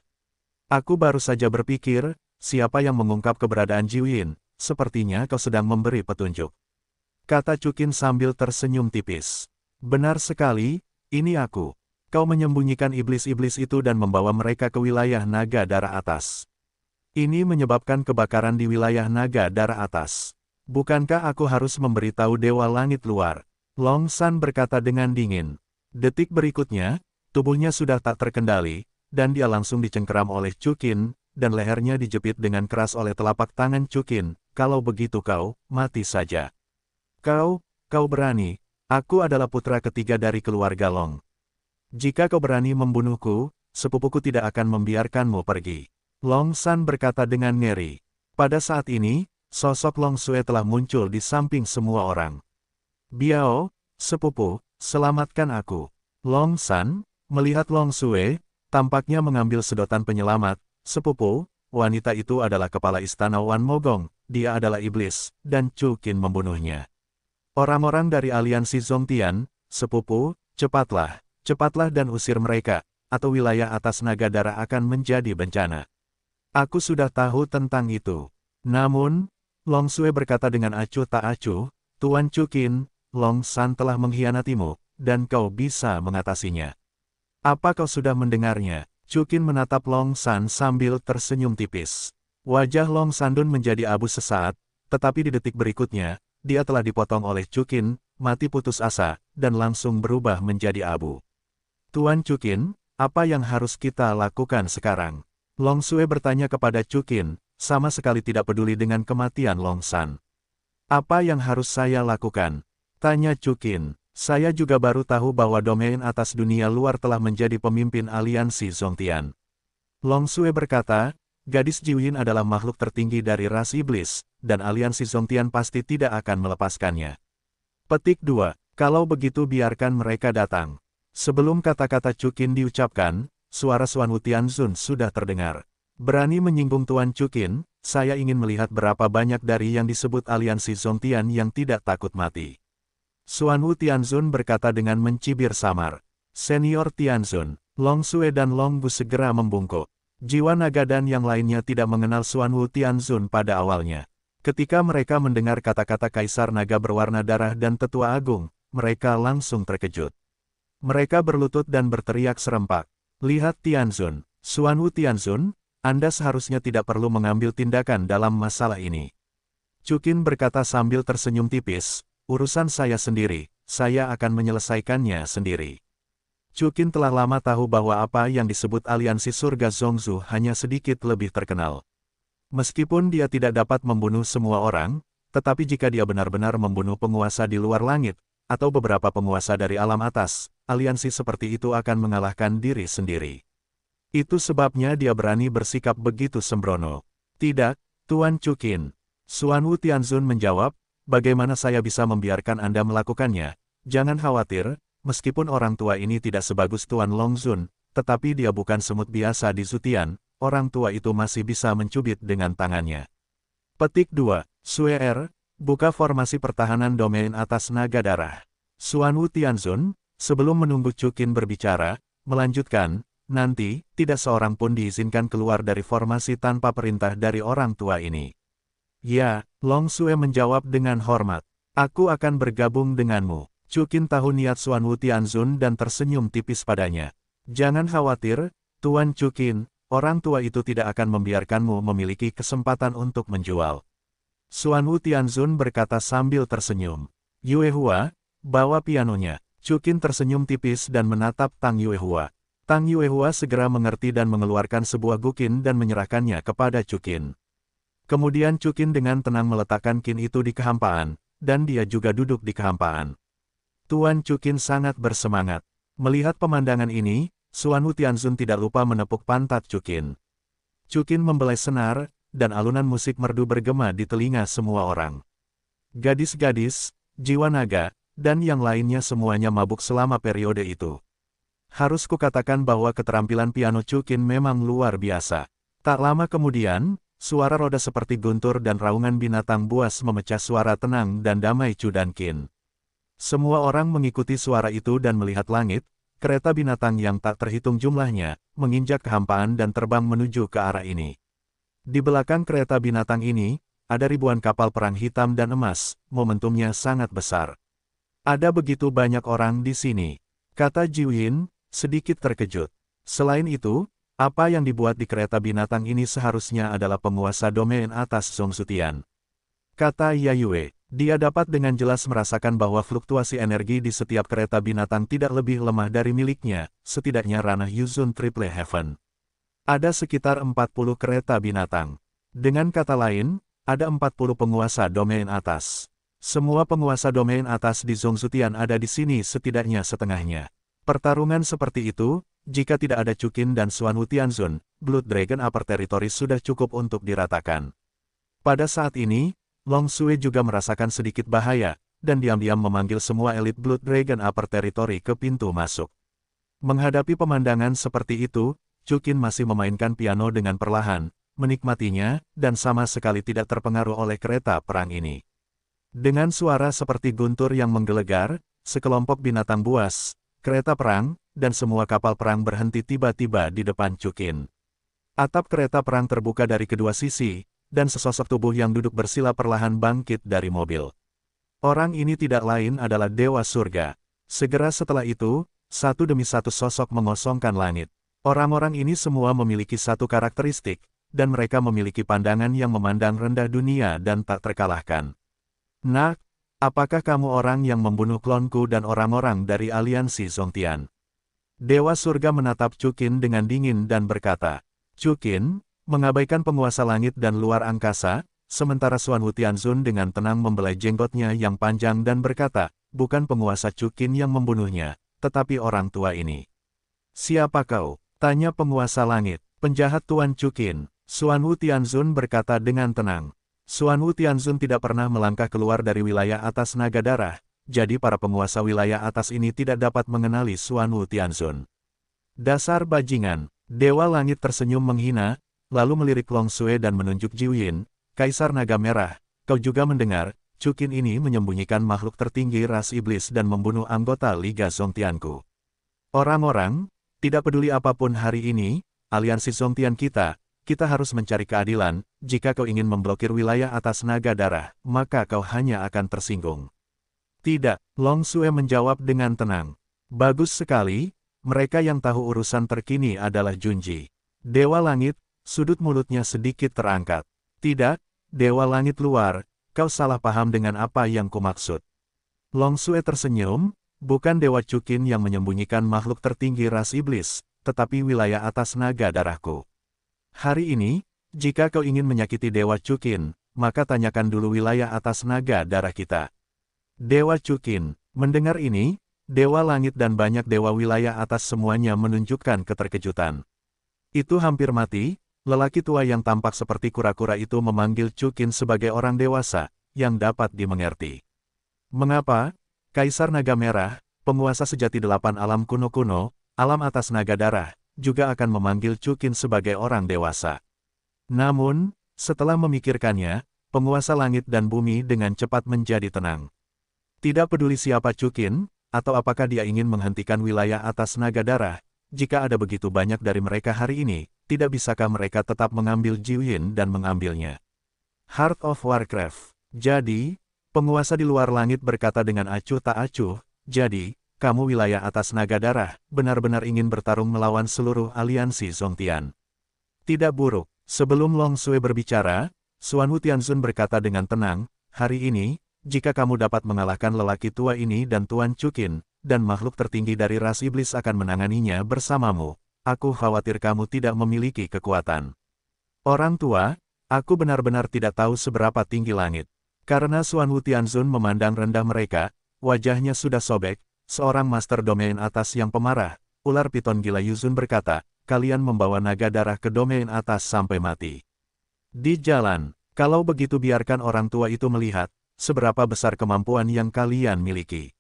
Aku baru saja berpikir, siapa yang mengungkap keberadaan Jiwyin, sepertinya kau sedang memberi petunjuk. Kata Chukin sambil tersenyum tipis. Benar sekali, ini aku. Kau menyembunyikan iblis-iblis itu dan membawa mereka ke wilayah naga darah atas. Ini menyebabkan kebakaran di wilayah naga darah atas. Bukankah aku harus memberitahu Dewa Langit luar? Long San berkata dengan dingin. Detik berikutnya, tubuhnya sudah tak terkendali, dan dia langsung dicengkeram oleh Chukin, dan lehernya dijepit dengan keras oleh telapak tangan Chukin. Kalau begitu kau, mati saja. Kau berani. Aku adalah putra ketiga dari keluarga Long. Jika kau berani membunuhku, sepupuku tidak akan membiarkanmu pergi. Long San berkata dengan ngeri. Pada saat ini, sosok Long Sue telah muncul di samping semua orang. Biao, sepupu, selamatkan aku. Long San, melihat Long Sue, tampaknya mengambil sedotan penyelamat. Sepupu, wanita itu adalah kepala istana Wan Mogong, dia adalah iblis, dan Chukin membunuhnya. Orang-orang dari aliansi Zongtian, sepupu, cepatlah dan usir mereka, atau wilayah atas naga darah akan menjadi bencana. Aku sudah tahu tentang itu. Namun, Long Sue berkata dengan acuh tak acuh, Tuan Chukin, Long San telah mengkhianatimu, dan kau bisa mengatasinya. Apa kau sudah mendengarnya? Chukin menatap Long San sambil tersenyum tipis. Wajah Long Sandun menjadi abu sesaat, tetapi di detik berikutnya, dia telah dipotong oleh Chukin, mati putus asa, dan langsung berubah menjadi abu. Tuan Chukin, apa yang harus kita lakukan sekarang? Long Sue bertanya kepada Chukin, sama sekali tidak peduli dengan kematian Long San. Apa yang harus saya lakukan? Tanya Chukin. Saya juga baru tahu bahwa domain atas dunia luar telah menjadi pemimpin aliansi Zongtian. Long Sue berkata, gadis Jiwyin adalah makhluk tertinggi dari ras iblis, dan aliansi Zongtian pasti tidak akan melepaskannya. Petik 2. Kalau begitu biarkan mereka datang. Sebelum kata-kata Chukin diucapkan, suara Xuan Wu Tianzun sudah terdengar. Berani menyinggung Tuan Chukin, saya ingin melihat berapa banyak dari yang disebut aliansi Zongtian yang tidak takut mati. Xuan Wu Tianzun berkata dengan mencibir samar. Senior Tianzun, Long Sue dan Long Bu segera membungkuk. Jiwa naga dan yang lainnya tidak mengenal Xuan Wu Tianzun pada awalnya. Ketika mereka mendengar kata-kata Kaisar Naga berwarna darah dan Tetua Agung, mereka langsung terkejut. Mereka berlutut dan berteriak serempak. Lihat Tianzun, Xuan Wu Tianzun, Anda seharusnya tidak perlu mengambil tindakan dalam masalah ini. Chukin berkata sambil tersenyum tipis, urusan saya sendiri, saya akan menyelesaikannya sendiri. Chukin telah lama tahu bahwa apa yang disebut aliansi surga Zongzu hanya sedikit lebih terkenal. Meskipun dia tidak dapat membunuh semua orang, tetapi jika dia benar-benar membunuh penguasa di luar langit, atau beberapa penguasa dari alam atas, aliansi seperti itu akan mengalahkan diri sendiri. Itu sebabnya dia berani bersikap begitu sembrono. Tidak, Tuan Chukin. Xuan Wu Tianzun menjawab, bagaimana saya bisa membiarkan Anda melakukannya? Jangan khawatir, meskipun orang tua ini tidak sebagus Tuan Longzun, tetapi dia bukan semut biasa di Zutian, orang tua itu masih bisa mencubit dengan tangannya. Petik 2. Suer, buka formasi pertahanan domain atas naga darah. Xuan Wu Tianzun, sebelum menunggu Chukin berbicara, melanjutkan, nanti, tidak seorang pun diizinkan keluar dari formasi tanpa perintah dari orang tua ini. Ya, Long Sue menjawab dengan hormat. Aku akan bergabung denganmu. Chukin tahu niat Xuan Wu Tianzun dan tersenyum tipis padanya. Jangan khawatir, Tuan Chukin, orang tua itu tidak akan membiarkanmu memiliki kesempatan untuk menjual. Xuan Wu Tianzun berkata sambil tersenyum. Yue Hua, bawa pianonya. Chukin tersenyum tipis dan menatap Tang Yue Hua. Tang Yue Hua segera mengerti dan mengeluarkan sebuah gukin dan menyerahkannya kepada Chukin. Kemudian Chukin dengan tenang meletakkan kin itu di kehampaan, dan dia juga duduk di kehampaan. Tuan Chukin sangat bersemangat. Melihat pemandangan ini, Xuan Wu Tianzun tidak lupa menepuk pantat Chukin. Chukin membelai senar, dan alunan musik merdu bergema di telinga semua orang. Gadis-gadis, jiwa naga, dan yang lainnya semuanya mabuk selama periode itu. Harus kukatakan bahwa keterampilan piano Chukin memang luar biasa. Tak lama kemudian, suara roda seperti guntur dan raungan binatang buas memecah suara tenang dan damai Chudankin. Semua orang mengikuti suara itu dan melihat langit, kereta binatang yang tak terhitung jumlahnya, menginjak kehampaan dan terbang menuju ke arah ini. Di belakang kereta binatang ini, ada ribuan kapal perang hitam dan emas, momentumnya sangat besar. Ada begitu banyak orang di sini, kata Jiwin, sedikit terkejut. Selain itu, apa yang dibuat di kereta binatang ini seharusnya adalah penguasa domain atas Zongzutian. Kata Yayue, dia dapat dengan jelas merasakan bahwa fluktuasi energi di setiap kereta binatang tidak lebih lemah dari miliknya, setidaknya ranah Yuzun Triple Heaven. Ada sekitar 40 kereta binatang. Dengan kata lain, ada 40 penguasa domain atas. Semua penguasa domain atas di Zongzutian ada di sini setidaknya setengahnya. Pertarungan seperti itu, jika tidak ada Chukin dan Xuan Wu Tianzun, Blood Dragon Upper Territory sudah cukup untuk diratakan. Pada saat ini, Long Sue juga merasakan sedikit bahaya, dan diam-diam memanggil semua elit Blood Dragon Upper Territory ke pintu masuk. Menghadapi pemandangan seperti itu, Chukin masih memainkan piano dengan perlahan, menikmatinya, dan sama sekali tidak terpengaruh oleh kereta perang ini. Dengan suara seperti guntur yang menggelegar, sekelompok binatang buas, kereta perang, dan semua kapal perang berhenti tiba-tiba di depan Chukin. Atap kereta perang terbuka dari kedua sisi, dan sesosok tubuh yang duduk bersila perlahan bangkit dari mobil. Orang ini tidak lain adalah Dewa Surga. Segera setelah itu, satu demi satu sosok mengosongkan langit. Orang-orang ini semua memiliki satu karakteristik, dan mereka memiliki pandangan yang memandang rendah dunia dan tak terkalahkan. Nak, apakah kamu orang yang membunuh klonku dan orang-orang dari aliansi Zongtian? Dewa Surga menatap Chukin dengan dingin dan berkata, Chukin, mengabaikan penguasa langit dan luar angkasa, sementara Xuan Wu Tianzun dengan tenang membelai jenggotnya yang panjang dan berkata, bukan penguasa Chukin yang membunuhnya, tetapi orang tua ini. Siapa kau? Tanya penguasa langit. Penjahat Tuan Chukin. Xuan Wu Tianzun berkata dengan tenang. Xuan Wu Tianzun tidak pernah melangkah keluar dari wilayah atas naga darah, jadi para penguasa wilayah atas ini tidak dapat mengenali Xuan Wu Tianzun. Dasar bajingan, Dewa Langit tersenyum menghina, lalu melirik Long Sue dan menunjuk Jiwin, Kaisar Naga Merah, kau juga mendengar, Chukin ini menyembunyikan makhluk tertinggi ras iblis dan membunuh anggota Liga Zongtianku. Orang-orang, tidak peduli apapun hari ini, aliansi Zongtian kita harus mencari keadilan, jika kau ingin memblokir wilayah atas naga darah, maka kau hanya akan tersinggung. Tidak, Long Sue menjawab dengan tenang. Bagus sekali, mereka yang tahu urusan terkini adalah Junji. Dewa Langit, sudut mulutnya sedikit terangkat. Tidak, Dewa Langit luar, kau salah paham dengan apa yang kumaksud. Long Sue tersenyum, bukan Dewa Chukin yang menyembunyikan makhluk tertinggi ras iblis, tetapi wilayah atas naga darahku. Hari ini, jika kau ingin menyakiti Dewa Chukin, maka tanyakan dulu wilayah atas naga darah kita. Dewa Chukin, mendengar ini, Dewa Langit dan banyak dewa wilayah atas semuanya menunjukkan keterkejutan. Itu hampir mati, Lelaki tua yang tampak seperti kura-kura itu memanggil Chukin sebagai orang dewasa, yang dapat dimengerti. Mengapa? Kaisar Naga Merah, penguasa sejati 8 alam kuno-kuno, alam atas naga darah, juga akan memanggil Chukin sebagai orang dewasa. Namun, setelah memikirkannya, penguasa langit dan bumi dengan cepat menjadi tenang. Tidak peduli siapa Chukin, atau apakah dia ingin menghentikan wilayah atas naga darah, jika ada begitu banyak dari mereka hari ini, tidak bisakah mereka tetap mengambil Jiuyin dan mengambilnya? Heart of Warcraft. Jadi, penguasa di luar langit berkata dengan acuh tak acuh, jadi, kamu wilayah atas naga darah, benar-benar ingin bertarung melawan seluruh aliansi Zongtian. Tidak buruk. Sebelum Long Sui berbicara, Xuanwu Tianzun berkata dengan tenang, hari ini, jika kamu dapat mengalahkan lelaki tua ini dan Tuan Chukin, dan makhluk tertinggi dari ras iblis akan menanganinya bersamamu, aku khawatir kamu tidak memiliki kekuatan. Orang tua, aku benar-benar tidak tahu seberapa tinggi langit. Karena Xuanwu Tianzun memandang rendah mereka, wajahnya sudah sobek, seorang master domain atas yang pemarah, ular piton gila Yuzun berkata, kalian membawa naga darah ke domain atas sampai mati. Di jalan, kalau begitu biarkan orang tua itu melihat, seberapa besar kemampuan yang kalian miliki.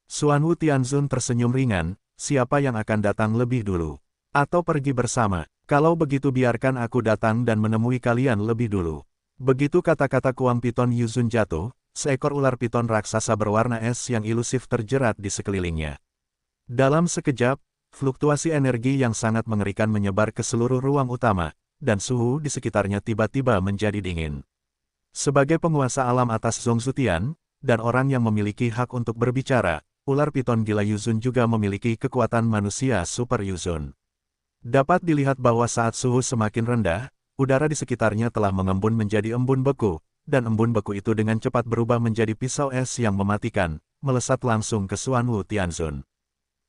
Xuanwu Tianzun tersenyum ringan, siapa yang akan datang lebih dulu? Atau pergi bersama? Kalau begitu biarkan aku datang dan menemui kalian lebih dulu. Begitu kata-kata Kuang Piton Yuzun jatuh, seekor ular piton raksasa berwarna es yang ilusif terjerat di sekelilingnya. Dalam sekejap, fluktuasi energi yang sangat mengerikan menyebar ke seluruh ruang utama, dan suhu di sekitarnya tiba-tiba menjadi dingin. Sebagai penguasa alam atas Zongzutian, dan orang yang memiliki hak untuk berbicara, ular piton gila Yuzun juga memiliki kekuatan manusia Super Yuzun. Dapat dilihat bahwa saat suhu semakin rendah, udara di sekitarnya telah mengembun menjadi embun beku, dan embun beku itu dengan cepat berubah menjadi pisau es yang mematikan, melesat langsung ke Xuanwu Tianzun.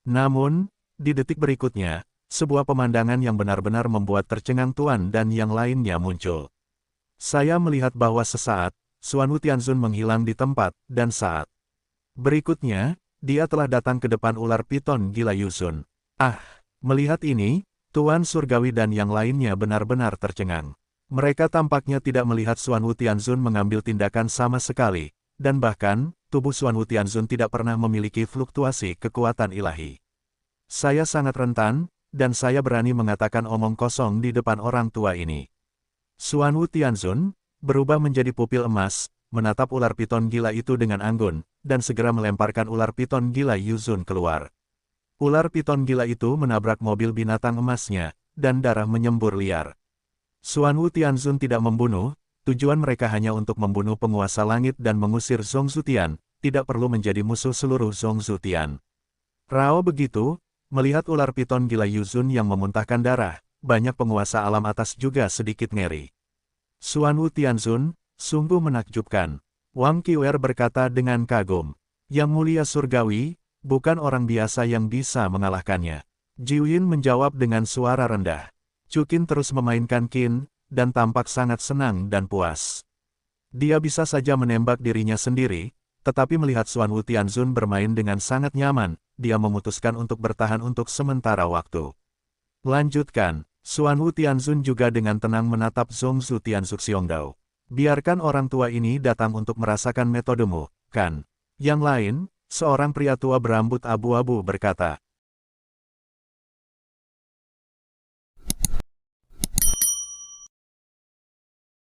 Namun, di detik berikutnya, sebuah pemandangan yang benar-benar membuat tercengang Tuan dan yang lainnya muncul. Saya melihat bahwa sesaat, Xuanwu Tianzun menghilang di tempat, dan saat berikutnya, dia telah datang ke depan ular piton gila Yuzun. Ah, melihat ini, Tuan Surgawi dan yang lainnya benar-benar tercengang. Mereka tampaknya tidak melihat Xuanwu Tianzun mengambil tindakan sama sekali, dan bahkan, tubuh Xuanwu Tianzun tidak pernah memiliki fluktuasi kekuatan ilahi. Saya sangat rentan, dan saya berani mengatakan omong kosong di depan orang tua ini. Xuanwu Tianzun berubah menjadi pupil emas, menatap ular piton gila itu dengan anggun, dan segera melemparkan ular piton gila Yuzun keluar. Ular piton gila itu menabrak mobil binatang emasnya, dan darah menyembur liar. Xuanwu Tianzun tidak membunuh, tujuan mereka hanya untuk membunuh penguasa langit dan mengusir Zongzutian, tidak perlu menjadi musuh seluruh Zongzutian. Rao begitu, melihat ular piton gila Yuzun yang memuntahkan darah, banyak penguasa alam atas juga sedikit ngeri. Xuanwu Tianzun, sungguh menakjubkan. Wang Qiuer berkata dengan kagum. Yang mulia surgawi, bukan orang biasa yang bisa mengalahkannya. Jiuyin menjawab dengan suara rendah. Chukin terus memainkan Qin, dan tampak sangat senang dan puas. Dia bisa saja menembak dirinya sendiri, tetapi melihat Xuanwu Tianzun bermain dengan sangat nyaman, dia memutuskan untuk bertahan untuk sementara waktu. Lanjutkan, Xuanwu Tianzun juga dengan tenang menatap Zongzu Tianzuk Xiongdao. Biarkan orang tua ini datang untuk merasakan metodemu, kan? Yang lain, seorang pria tua berambut abu-abu berkata.